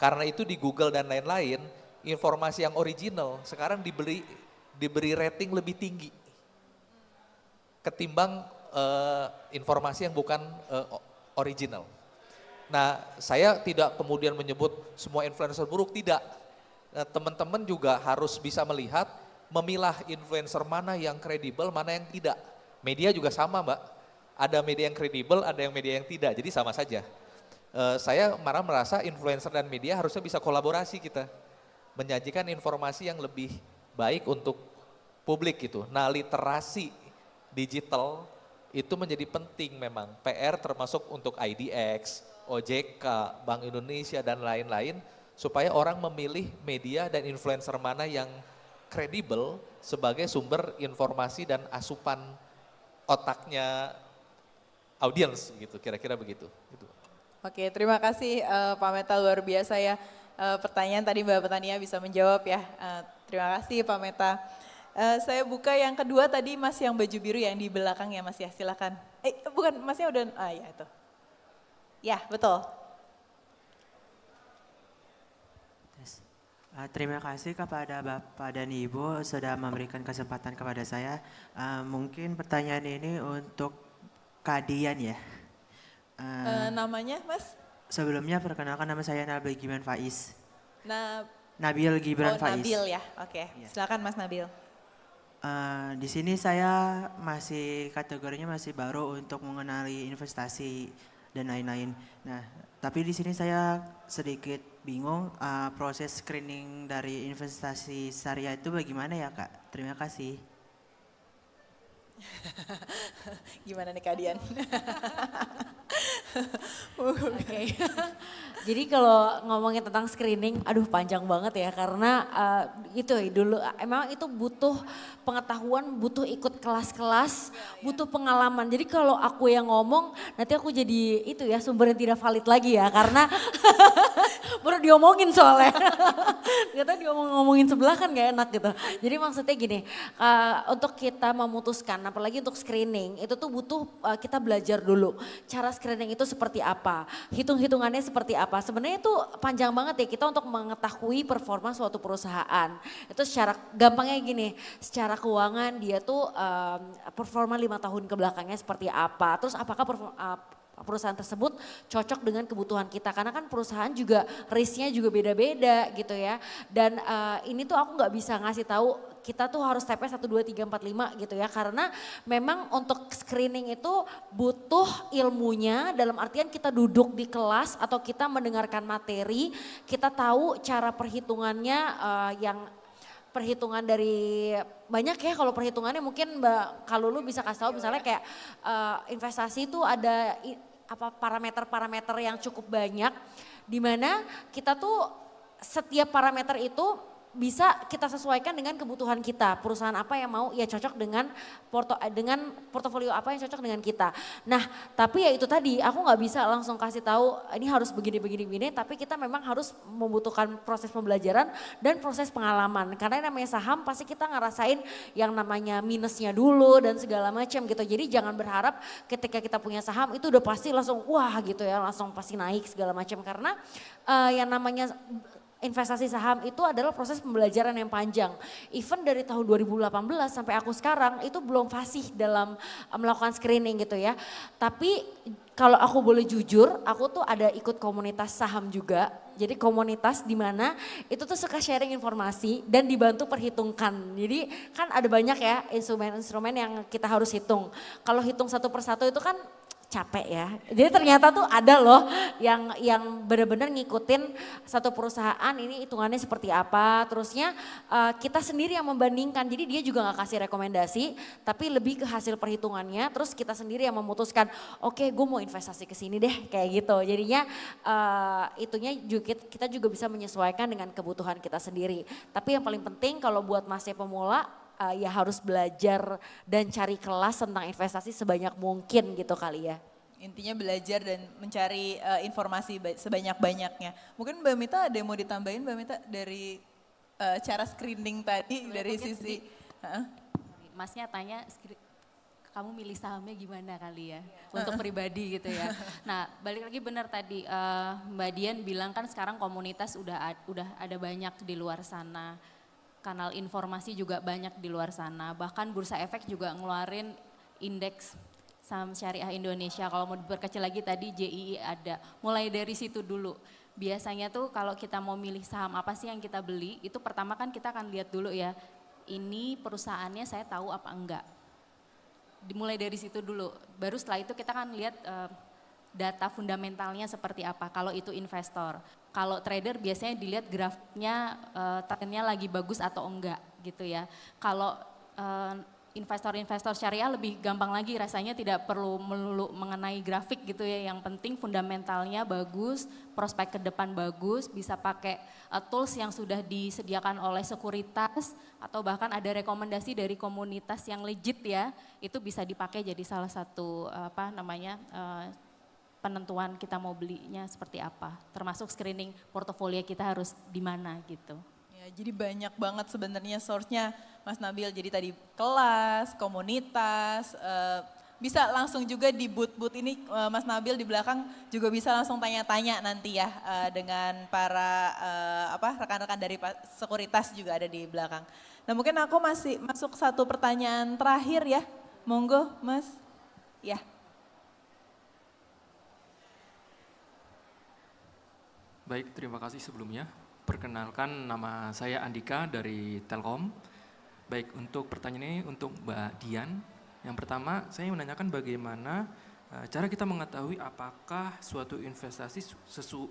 Karena itu di Google dan lain-lain, informasi yang original sekarang diberi rating lebih tinggi ketimbang informasi yang bukan original. Nah, saya tidak kemudian menyebut semua influencer buruk, tidak. Teman-teman juga harus bisa melihat, memilah influencer mana yang kredibel, mana yang tidak. Media juga sama, Mbak. Ada media yang kredibel, ada yang media yang tidak, jadi sama saja. Saya merasa influencer dan media harusnya bisa kolaborasi kita. Menyajikan informasi yang lebih baik untuk publik gitu. Nah, literasi digital itu menjadi penting memang. PR termasuk untuk IDX, OJK, Bank Indonesia dan lain-lain. Supaya orang memilih media dan influencer mana yang kredibel sebagai sumber informasi dan asupan otaknya audiens gitu, kira-kira begitu. Gitu. Oke, terima kasih Pak Meta, luar biasa ya. Pertanyaan tadi Mbak Petania bisa menjawab ya. Terima kasih Pak Meta. Saya buka yang kedua tadi Mas yang baju biru yang di belakang ya Mas ya, silakan. Bukan, Masnya udah, ya itu. Ya, betul. Terima kasih kepada Bapak dan Ibu sudah memberikan kesempatan kepada saya. Mungkin pertanyaan ini untuk Kak Dian ya. Namanya Mas? Sebelumnya perkenalkan nama saya Nabil Gibran Faiz. Nabil Oh, Gibran Faiz. Nabil ya, oke. Ya. Silakan Mas Nabil. Di sini saya masih kategorinya masih baru untuk mengenali investasi dan lain-lain. Nah, tapi di sini saya sedikit bingung proses screening dari investasi syariah itu bagaimana ya Kak? Terima kasih. Gimana nih Kak Dian? Oke. Jadi kalau ngomongin tentang screening, aduh panjang banget ya karena itu ya dulu emang itu butuh pengetahuan, butuh ikut kelas-kelas, butuh pengalaman. Jadi kalau aku yang ngomong nanti aku jadi itu ya sumber yang tidak valid lagi ya karena baru diomongin soalnya. Kita diomongin sebelah kan gak enak gitu. Jadi maksudnya gini, untuk kita memutuskan apalagi untuk screening itu tuh butuh kita belajar dulu cara screening itu seperti apa, hitung-hitungannya seperti apa. Sebenarnya itu panjang banget ya kita untuk mengetahui performa suatu perusahaan. Itu secara gampangnya gini, secara keuangan dia tuh performa 5 tahun ke belakangnya seperti apa. Terus apakah perusahaan tersebut cocok dengan kebutuhan kita. Karena kan perusahaan juga risknya juga beda-beda gitu ya. Dan ini tuh aku nggak bisa ngasih tahu kita tuh harus TP 1, 2, 3, 4, 5 gitu ya. Karena memang untuk screening itu butuh ilmunya dalam artian kita duduk di kelas atau kita mendengarkan materi. Kita tahu cara perhitungannya yang perhitungan dari banyak ya kalau perhitungannya mungkin Mbak Kalulu bisa kasih tahu misalnya kayak investasi itu ada parameter-parameter yang cukup banyak di mana kita tuh setiap parameter itu bisa kita sesuaikan dengan kebutuhan kita. Perusahaan apa yang mau ya cocok dengan portofolio apa yang cocok dengan kita. Nah tapi ya itu tadi aku nggak bisa langsung kasih tahu ini harus begini, tapi kita memang harus membutuhkan proses pembelajaran dan proses pengalaman. Karena yang namanya saham pasti kita ngerasain yang namanya minusnya dulu dan segala macam gitu. Jadi jangan berharap ketika kita punya saham itu udah pasti langsung wah gitu ya langsung pasti naik segala macam. Karena yang namanya investasi saham itu adalah proses pembelajaran yang panjang. Even dari tahun 2018 sampai aku sekarang itu belum fasih dalam melakukan screening gitu ya. Tapi kalau aku boleh jujur, aku tuh ada ikut komunitas saham juga. Jadi komunitas di mana itu tuh suka sharing informasi dan dibantu perhitungkan. Jadi kan ada banyak ya instrumen-instrumen yang kita harus hitung. Kalau hitung satu persatu itu kan capek ya. Jadi ternyata tuh ada loh yang benar-benar ngikutin satu perusahaan ini hitungannya seperti apa. Terusnya kita sendiri yang membandingkan. Jadi dia juga nggak kasih rekomendasi, tapi lebih ke hasil perhitungannya. Terus kita sendiri yang memutuskan, oke, gue mau investasi ke sini deh kayak gitu. Jadinya itunya juga kita juga bisa menyesuaikan dengan kebutuhan kita sendiri. Tapi yang paling penting kalau buat masih pemula ya harus belajar dan cari kelas tentang investasi sebanyak mungkin gitu kali ya. Intinya belajar dan mencari informasi sebanyak-banyaknya. Mungkin Mbak Mita ada yang mau ditambahin Mbak Mita dari cara screening tadi dari sisi. Masnya tanya kamu milih sahamnya gimana kali ya untuk pribadi gitu ya. Nah balik lagi benar tadi Mbak Dian bilang kan sekarang komunitas udah ada banyak di luar sana. Kanal informasi juga banyak di luar sana. Bahkan Bursa Efek juga ngeluarin indeks saham syariah Indonesia. Kalau mau diperkecil lagi tadi JII ada. Mulai dari situ dulu. Biasanya tuh kalau kita mau milih saham apa sih yang kita beli, itu pertama kan kita akan lihat dulu ya. Ini perusahaannya saya tahu apa enggak. Dimulai dari situ dulu. Baru setelah itu kita kan lihat data fundamentalnya seperti apa kalau itu investor. Kalau trader biasanya dilihat grafiknya trennya lagi bagus atau enggak gitu ya. Kalau investor-investor syariah lebih gampang lagi rasanya tidak perlu melulu mengenai grafik gitu ya. Yang penting fundamentalnya bagus, prospek ke depan bagus, bisa pakai tools yang sudah disediakan oleh sekuritas atau bahkan ada rekomendasi dari komunitas yang legit ya. Itu bisa dipakai jadi salah satu penentuan kita mau belinya seperti apa, termasuk screening portofolio kita harus di mana gitu. Ya, jadi banyak banget sebenarnya source-nya Mas Nabil. Jadi tadi kelas, komunitas, bisa langsung juga di booth-booth ini Mas Nabil di belakang juga bisa langsung tanya-tanya nanti ya dengan para rekan-rekan dari sekuritas juga ada di belakang. Nah mungkin aku masih masuk satu pertanyaan terakhir ya, monggo Mas. Ya. Baik, terima kasih sebelumnya. Perkenalkan nama saya Andika dari Telkom. Baik, untuk pertanyaan ini untuk Mbak Dian. Yang pertama, saya menanyakan bagaimana cara kita mengetahui apakah suatu investasi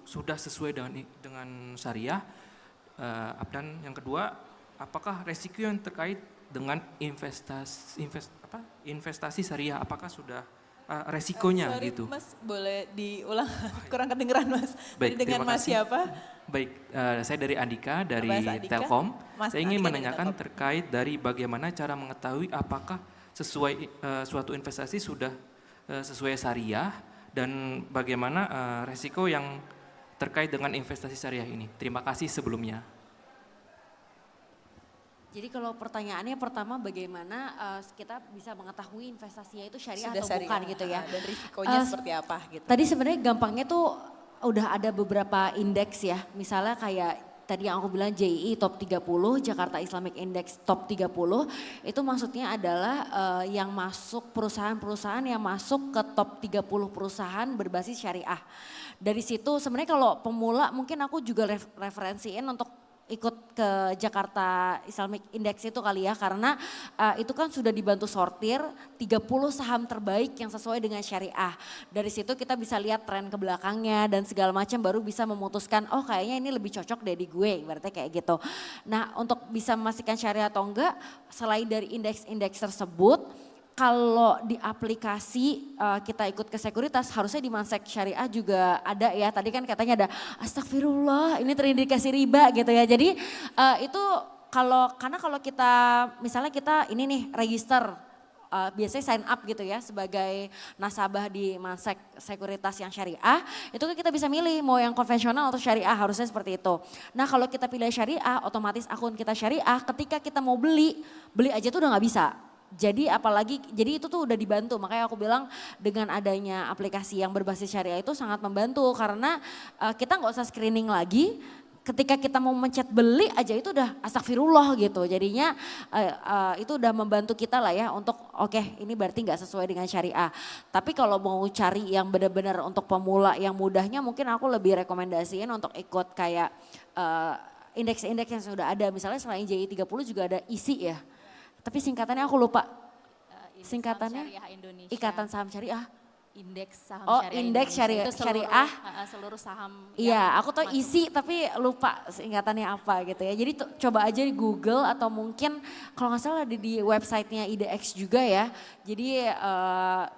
sudah sesuai dengan syariah. Dan yang kedua, apakah resiko yang terkait dengan investasi syariah, apakah sudah resikonya Sorry, gitu. Mas boleh diulang, kurang kedengeran Mas. Baik, Jadi dengan terima Mas kasih. siapa? Baik, saya dari Andika dari Mas Andika. Telkom. Mas Saya ingin Andika dari menanyakan Telkom. terkait dari bagaimana cara mengetahui apakah sesuai suatu investasi sudah sesuai syariah dan bagaimana resiko yang terkait dengan investasi syariah ini. Terima kasih sebelumnya. Jadi kalau pertanyaannya pertama bagaimana kita bisa mengetahui investasinya itu syariah Sudah atau syariah, bukan gitu ya. Dan risikonya seperti apa gitu. Tadi sebenarnya gampangnya tuh udah ada beberapa indeks ya. Misalnya kayak tadi yang aku bilang JII top 30, Jakarta Islamic Index top 30. Itu maksudnya adalah yang masuk perusahaan-perusahaan yang masuk ke top 30 perusahaan berbasis syariah. Dari situ sebenarnya kalau pemula mungkin aku juga referensiin untuk ikut ke Jakarta Islamic Index itu kali ya, karena itu kan sudah dibantu sortir 30 saham terbaik yang sesuai dengan syariah. Dari situ kita bisa lihat tren ke belakangnya dan segala macam, baru bisa memutuskan oh kayaknya ini lebih cocok deh di gue, berarti kayak gitu. Nah untuk bisa memastikan syariah atau enggak, selain dari indeks-indeks tersebut, kalau di aplikasi kita ikut ke sekuritas, harusnya di Mansek Syariah juga ada ya. Tadi kan katanya ada astagfirullah ini terindikasi riba gitu ya. Jadi itu karena kalau kita misalnya kita ini nih register, biasanya sign up gitu ya sebagai nasabah di Mansek Sekuritas yang syariah, itu kan kita bisa milih mau yang konvensional atau syariah, harusnya seperti itu. Nah kalau kita pilih syariah, otomatis akun kita syariah, ketika kita mau beli aja tuh udah nggak bisa. Jadi jadi itu tuh udah dibantu, makanya aku bilang dengan adanya aplikasi yang berbasis syariah itu sangat membantu karena kita nggak usah screening lagi. Ketika kita mau mencet beli aja itu udah astagfirullah gitu. Jadinya itu udah membantu kita lah ya untuk oke, ini berarti nggak sesuai dengan syariah. Tapi kalau mau cari yang benar-benar untuk pemula yang mudahnya, mungkin aku lebih rekomendasiin untuk ikut kayak indeks-indeks yang sudah ada. Misalnya selain JI 30 juga ada ISI ya. Tapi singkatannya aku lupa. Singkatannya Syariah Indonesia. Ikatan Saham Syariah. Indeks saham Oh, syariah indeks Indonesia. Itu syariah. Seluruh saham. Iya, yang aku tuh masuk. isi tapi lupa singkatannya apa gitu ya. Jadi coba aja di Google atau mungkin kalau nggak salah di websitenya IDX juga ya. Jadi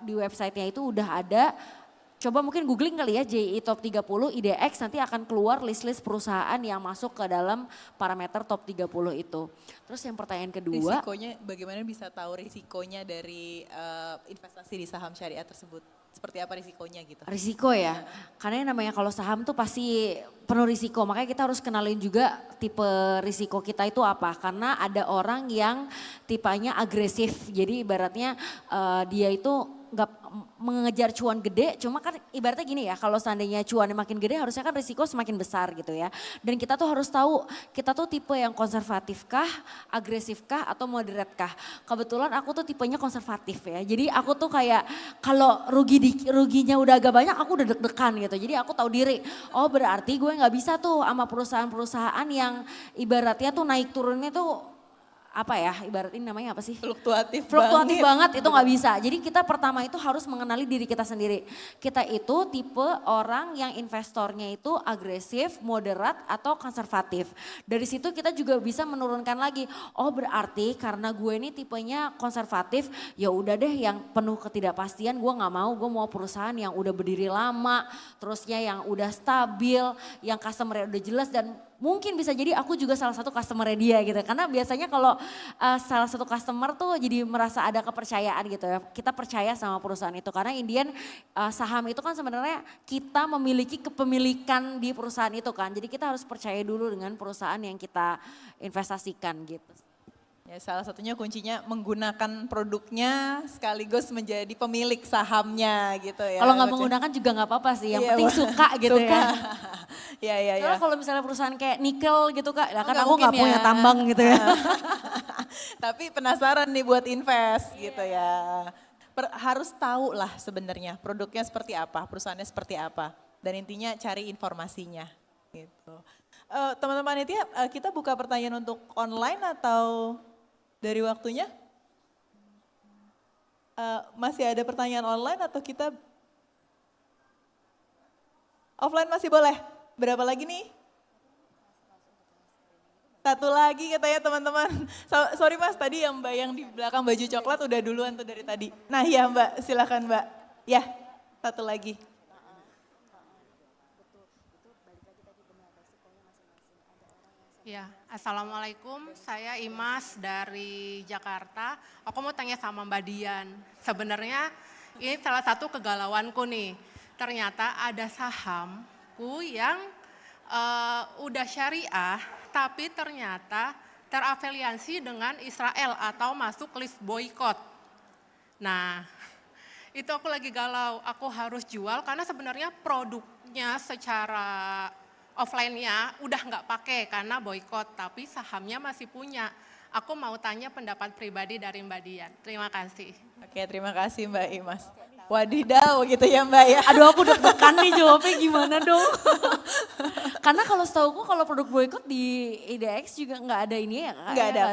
di websitenya itu udah ada. Coba mungkin googling kali ya JI top 30 IDX, nanti akan keluar list-list perusahaan yang masuk ke dalam parameter top 30 itu. Terus yang pertanyaan kedua. Risikonya bagaimana bisa tahu risikonya dari investasi di saham syariah tersebut? Seperti apa risikonya gitu? Risiko ya, karena yang namanya kalau saham tuh pasti penuh risiko, makanya kita harus kenalin juga tipe risiko kita itu apa. Karena ada orang yang tipenya agresif, jadi ibaratnya dia itu nggak mengejar cuan gede, cuma kan ibaratnya gini ya, kalau seandainya cuannya makin gede harusnya kan risiko semakin besar gitu ya. Dan kita tuh harus tahu, kita tuh tipe yang konservatif kah, agresif kah, atau moderate kah. Kebetulan aku tuh tipenya konservatif ya, jadi aku tuh kayak kalau ruginya udah agak banyak aku udah deg-degan gitu. Jadi aku tahu diri, oh berarti gue nggak bisa tuh sama perusahaan-perusahaan yang ibaratnya tuh naik turunnya tuh apa ya, ibarat ini namanya apa sih? Fluktuatif Banget itu nggak bisa. Jadi kita pertama itu harus mengenali diri kita sendiri. Kita itu tipe orang yang investornya itu agresif, moderat, atau konservatif. Dari situ kita juga bisa menurunkan lagi. Oh berarti karena gue ini tipenya konservatif, ya udah deh yang penuh ketidakpastian gue nggak mau. Gue mau perusahaan yang udah berdiri lama, terusnya yang udah stabil, yang customer udah jelas, dan mungkin bisa jadi aku juga salah satu customer dia gitu. Karena biasanya kalau salah satu customer tuh jadi merasa ada kepercayaan gitu ya. Kita percaya sama perusahaan itu karena Indian saham itu kan sebenarnya kita memiliki kepemilikan di perusahaan itu kan. Jadi kita harus percaya dulu dengan perusahaan yang kita investasikan gitu. Ya, salah satunya kuncinya menggunakan produknya sekaligus menjadi pemilik sahamnya gitu ya. Kalau nggak menggunakan juga nggak apa-apa sih, yang Iya, penting suka gitu ya. Iya. Soalnya kalau misalnya perusahaan kayak nikel gitu Kak, ya kan nggak aku nggak mungkin punya ya. tambang gitu ya. Tapi penasaran nih buat invest gitu ya. Harus tahu lah sebenarnya produknya seperti apa, perusahaannya seperti apa. Dan intinya cari informasinya gitu. Teman-teman itu kita buka pertanyaan untuk online atau dari waktunya? Masih ada pertanyaan online atau kita offline masih boleh? Berapa lagi nih? Satu lagi katanya teman-teman. Sorry Mas, tadi yang Mbak yang di belakang baju coklat udah duluan tuh dari tadi. Nah iya Mbak, silakan Mbak. Ya, satu lagi. Ya, Assalamualaikum. Saya Imas dari Jakarta. Aku mau tanya sama Mbak Dian. Sebenarnya ini salah satu kegalauanku nih. Ternyata ada sahamku yang udah syariah, tapi ternyata terafiliasi dengan Israel atau masuk list boykot. Nah, itu aku lagi galau. Aku harus jual karena sebenarnya produknya secara offline-nya udah nggak pakai karena boykot, tapi sahamnya masih punya. Aku mau tanya pendapat pribadi dari Mbak Dian. Terima kasih. Oke, terima kasih Mbak Imas. Wadidaw gitu ya Mbak ya. Aduh aku deg-degan nih jawabnya gimana dong. Karena kalau setauku kalau produk boykot di IDX juga nggak ada ini ya. Nggak ada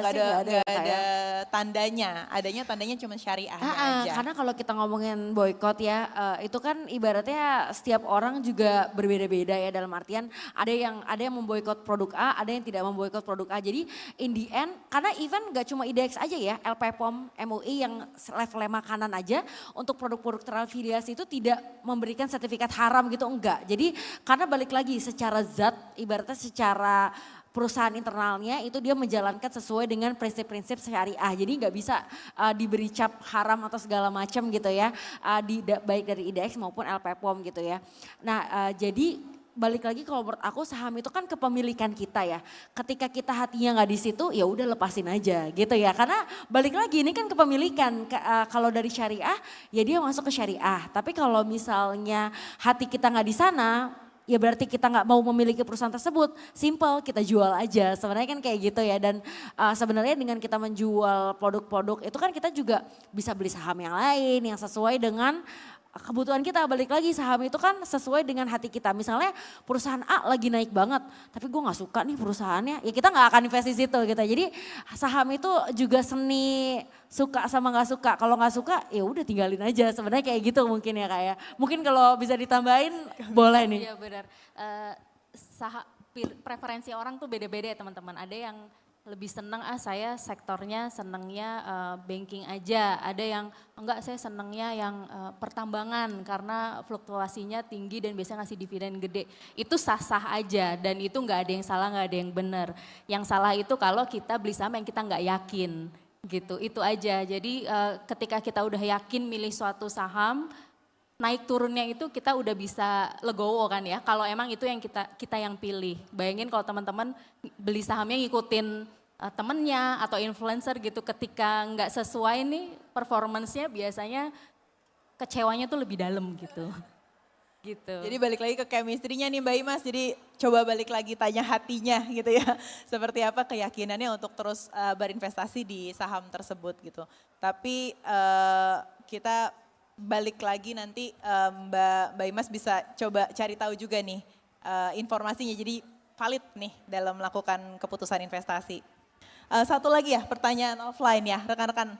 kayak. tandanya. Adanya tandanya cuma syariahnya aja. Karena kalau kita ngomongin boykot ya, itu kan ibaratnya setiap orang juga berbeda-beda ya, dalam artian ada yang memboykot produk A, ada yang tidak memboykot produk A. Jadi in the end, karena event nggak cuma IDX aja ya, LPPOM, MUI yang levelnya makanan aja, untuk produk-produk terafiliasi itu tidak memberikan sertifikat haram gitu, enggak. Jadi karena balik lagi secara zat, ibaratnya secara perusahaan internalnya itu dia menjalankan sesuai dengan prinsip-prinsip syariah. Jadi nggak bisa diberi cap haram atau segala macam gitu ya, baik dari IDX maupun LPPOM gitu ya. Nah jadi balik lagi kalau menurut aku saham itu kan kepemilikan kita ya. Ketika kita hatinya nggak di situ ya udah lepasin aja gitu ya. Karena balik lagi ini kan kepemilikan. Kalau dari syariah ya dia masuk ke syariah. Tapi kalau misalnya hati kita nggak di sana, ya berarti kita nggak mau memiliki perusahaan tersebut. Simple, kita jual aja. Sebenarnya kan kayak gitu ya. Dan sebenarnya dengan kita menjual produk-produk itu kan kita juga bisa beli saham yang lain yang sesuai dengan kebutuhan kita. Balik lagi saham itu kan sesuai dengan hati kita. Misalnya perusahaan A lagi naik banget, tapi gue nggak suka nih perusahaannya, ya kita nggak akan invest di situ gitu. Jadi saham itu juga seni suka sama nggak suka. Kalau nggak suka ya udah tinggalin aja. Sebenarnya kayak gitu mungkin ya kayak. Mungkin kalau bisa ditambahin boleh nih. Iya benar. Preferensi orang tuh beda-beda ya teman-teman. Ada yang lebih seneng, saya sektornya senengnya banking aja. Ada yang enggak, saya senengnya yang pertambangan karena fluktuasinya tinggi dan biasanya ngasih dividen gede. Itu sah-sah aja dan itu enggak ada yang salah, enggak ada yang benar. Yang salah itu kalau kita beli saham yang kita enggak yakin gitu, itu aja. Jadi ketika kita udah yakin milih suatu saham, naik turunnya itu kita udah bisa legowo kan ya, kalau emang itu yang kita yang pilih. Bayangin kalau teman-teman beli sahamnya ngikutin temennya atau influencer gitu, ketika nggak sesuai nih performance-nya biasanya kecewanya tuh lebih dalam gitu. Gitu. Jadi balik lagi ke chemistry-nya nih Mbak Imas, jadi coba balik lagi tanya hatinya gitu ya. Seperti apa keyakinannya untuk terus berinvestasi di saham tersebut gitu. Tapi kita balik lagi nanti Mbak Imas bisa coba cari tahu juga nih informasinya, jadi valid nih dalam melakukan keputusan investasi. Satu lagi ya pertanyaan offline ya rekan-rekan.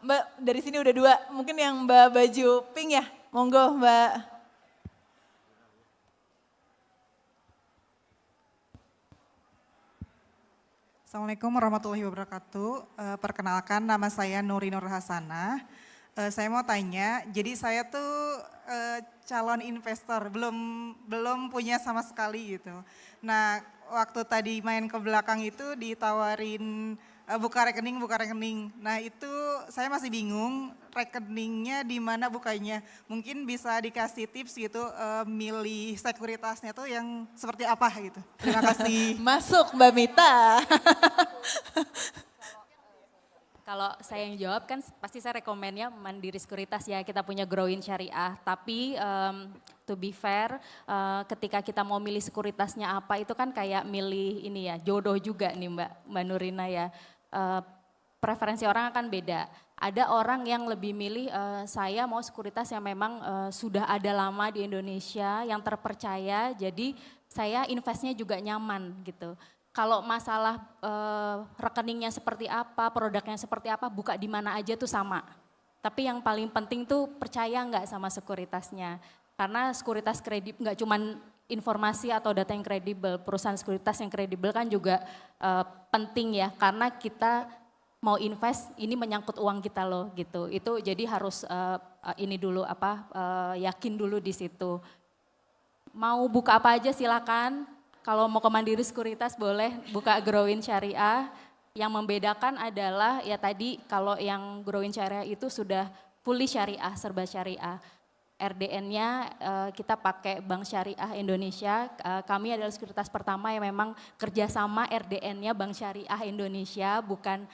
Mbak dari sini udah dua, mungkin yang Mbak baju pink ya, monggo Mbak. Assalamualaikum warahmatullahi wabarakatuh. Perkenalkan nama saya Nuri Nur Hasanah. Saya mau tanya, jadi saya tuh calon investor, belum punya sama sekali gitu. Nah, waktu tadi main ke belakang itu ditawarin buka rekening. Nah, itu saya masih bingung rekeningnya di mana bukanya. Mungkin bisa dikasih tips gitu, milih sekuritasnya tuh yang seperti apa gitu. Terima kasih. Masuk Mbak Mita. Kalau saya yang jawab kan pasti saya rekomennya Mandiri Sekuritas ya, kita punya Growin Syariah. Tapi to be fair, ketika kita mau milih sekuritasnya apa itu kan kayak milih ini ya, jodoh juga nih Mbak Nurina ya. Preferensi orang akan beda. Ada orang yang lebih milih saya mau sekuritas yang memang sudah ada lama di Indonesia, yang terpercaya, jadi saya investnya juga nyaman gitu. Kalau masalah rekeningnya seperti apa, produknya seperti apa, buka di mana aja tuh sama. Tapi yang paling penting tuh percaya nggak sama sekuritasnya. Karena sekuritas kredit nggak cuman informasi atau data yang kredibel, perusahaan sekuritas yang kredibel kan juga penting ya. Karena kita mau invest ini menyangkut uang kita loh gitu. Itu jadi harus ini dulu yakin dulu di situ. Mau buka apa aja silakan. Kalau mau ke Mandiri Sekuritas boleh buka Growin Syariah. Yang membedakan adalah ya tadi kalau yang Growin Syariah itu sudah fully syariah, serba syariah. RDN-nya kita pakai Bank Syariah Indonesia. Kami adalah sekuritas pertama yang memang kerjasama RDN-nya Bank Syariah Indonesia, bukan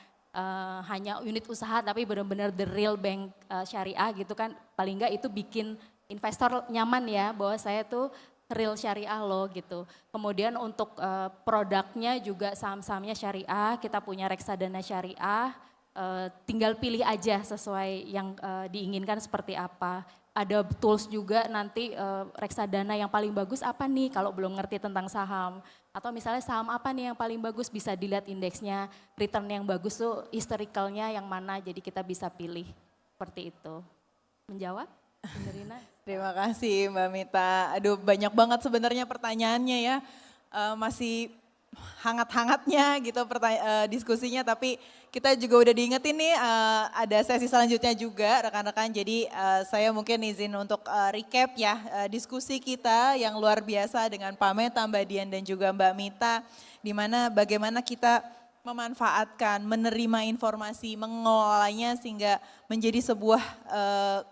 hanya unit usaha tapi benar-benar the real bank syariah gitu kan. Paling enggak itu bikin investor nyaman ya bahwa saya tuh real syariah loh gitu. Kemudian untuk produknya juga saham-sahamnya syariah, kita punya reksadana syariah, tinggal pilih aja sesuai yang diinginkan seperti apa. Ada tools juga nanti reksadana yang paling bagus apa nih kalau belum ngerti tentang saham. Atau misalnya saham apa nih yang paling bagus bisa dilihat indeksnya, return yang bagus tuh historicalnya yang mana jadi kita bisa pilih seperti itu. Menjawab? Rina? Terima kasih Mbak Mita. Aduh banyak banget sebenarnya pertanyaannya ya. Masih hangat-hangatnya gitu diskusinya, tapi kita juga udah diingetin nih ada sesi selanjutnya juga rekan-rekan. Jadi saya mungkin izin untuk recap ya diskusi kita yang luar biasa dengan Pak Meta, Mbak Dian dan juga Mbak Mita. Di mana bagaimana kita memanfaatkan, menerima informasi, mengelolanya sehingga menjadi sebuah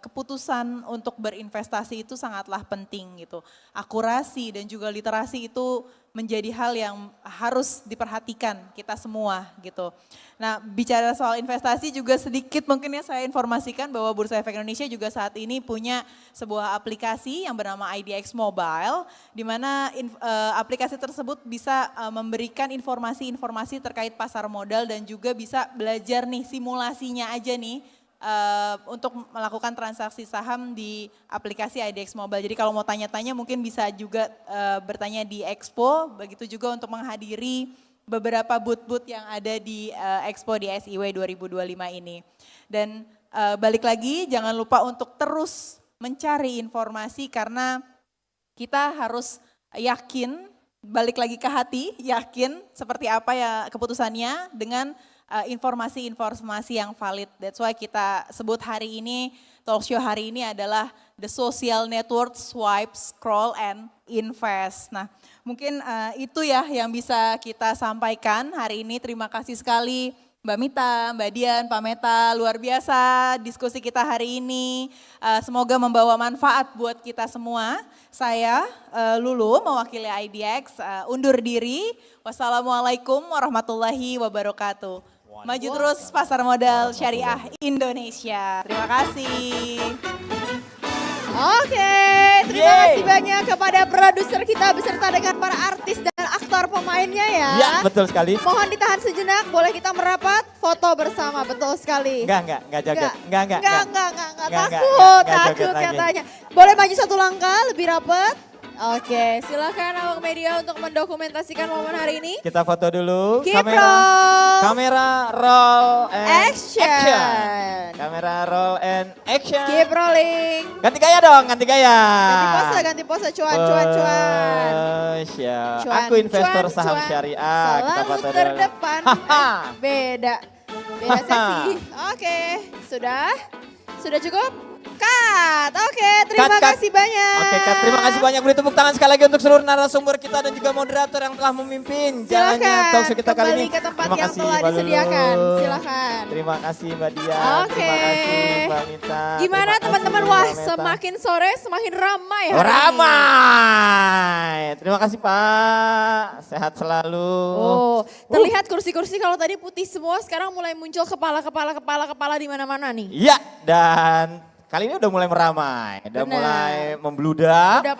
keputusan untuk berinvestasi itu sangatlah penting gitu. Akurasi dan juga literasi itu menjadi hal yang harus diperhatikan kita semua gitu. Nah bicara soal investasi juga sedikit mungkin ya saya informasikan bahwa Bursa Efek Indonesia juga saat ini punya sebuah aplikasi yang bernama IDX Mobile, di mana aplikasi tersebut bisa memberikan informasi-informasi terkait pasar modal dan juga bisa belajar nih simulasinya aja nih untuk melakukan transaksi saham di aplikasi IDX Mobile. Jadi kalau mau tanya-tanya mungkin bisa juga bertanya di Expo, begitu juga untuk menghadiri beberapa booth-booth yang ada di Expo di SIW 2025 ini. Dan balik lagi jangan lupa untuk terus mencari informasi karena kita harus yakin, balik lagi ke hati, yakin seperti apa ya keputusannya dengan informasi-informasi yang valid. That's why kita sebut hari ini, talk show hari ini adalah The Social Network Swipe, Scroll, and Invest. Nah mungkin itu ya yang bisa kita sampaikan hari ini. Terima kasih sekali Mbak Mita, Mbak Dian, Pak Meta, luar biasa diskusi kita hari ini. Semoga membawa manfaat buat kita semua. Saya Lulu mewakili IDX undur diri. Wassalamualaikum warahmatullahi wabarakatuh. Maju terus pasar modal syariah Indonesia. Terima kasih. Oke, terima kasih banyak kepada produser kita beserta dengan para artis dan aktor pemainnya ya. Ya, betul sekali. Mohon ditahan sejenak, boleh kita merapat foto bersama, betul sekali. Enggak joget. Enggak. Takut katanya. Boleh maju satu langkah, lebih rapat. Oke, silakan awak media untuk mendokumentasikan momen hari ini. Kita foto dulu. Keep roll. Kamera roll and action. Kamera roll and action. Keep rolling. Ganti gaya dong, ganti gaya. Ganti pose, cuan. Aku investor saham syariah. Kita Selalu foto dulu. terdepan. Beda sesi. Oke, sudah cukup? Cut. Oke, terima kasih banyak. Oke, Kat, terima kasih banyak. Beri tepuk tangan sekali lagi untuk seluruh narasumber kita dan juga moderator yang telah memimpin jalannya talk show kita kali ini. Kembali ke tempat Terima yang kasih, telah Mbak disediakan. Lulu. Silakan. Terima kasih Mbak Dian. Oke. Terima kasih Mbak Mita. Gimana Terima teman-teman? kasih, Wah, Mbak Meta. semakin sore semakin ramai hari ini. Ramai. Terima kasih Pak. Sehat selalu. Oh, terlihat kursi-kursi kalau tadi putih semua, sekarang mulai muncul kepala di mana-mana nih. Iya, dan kali ini udah mulai meramai, udah Benar. mulai membludak. Udah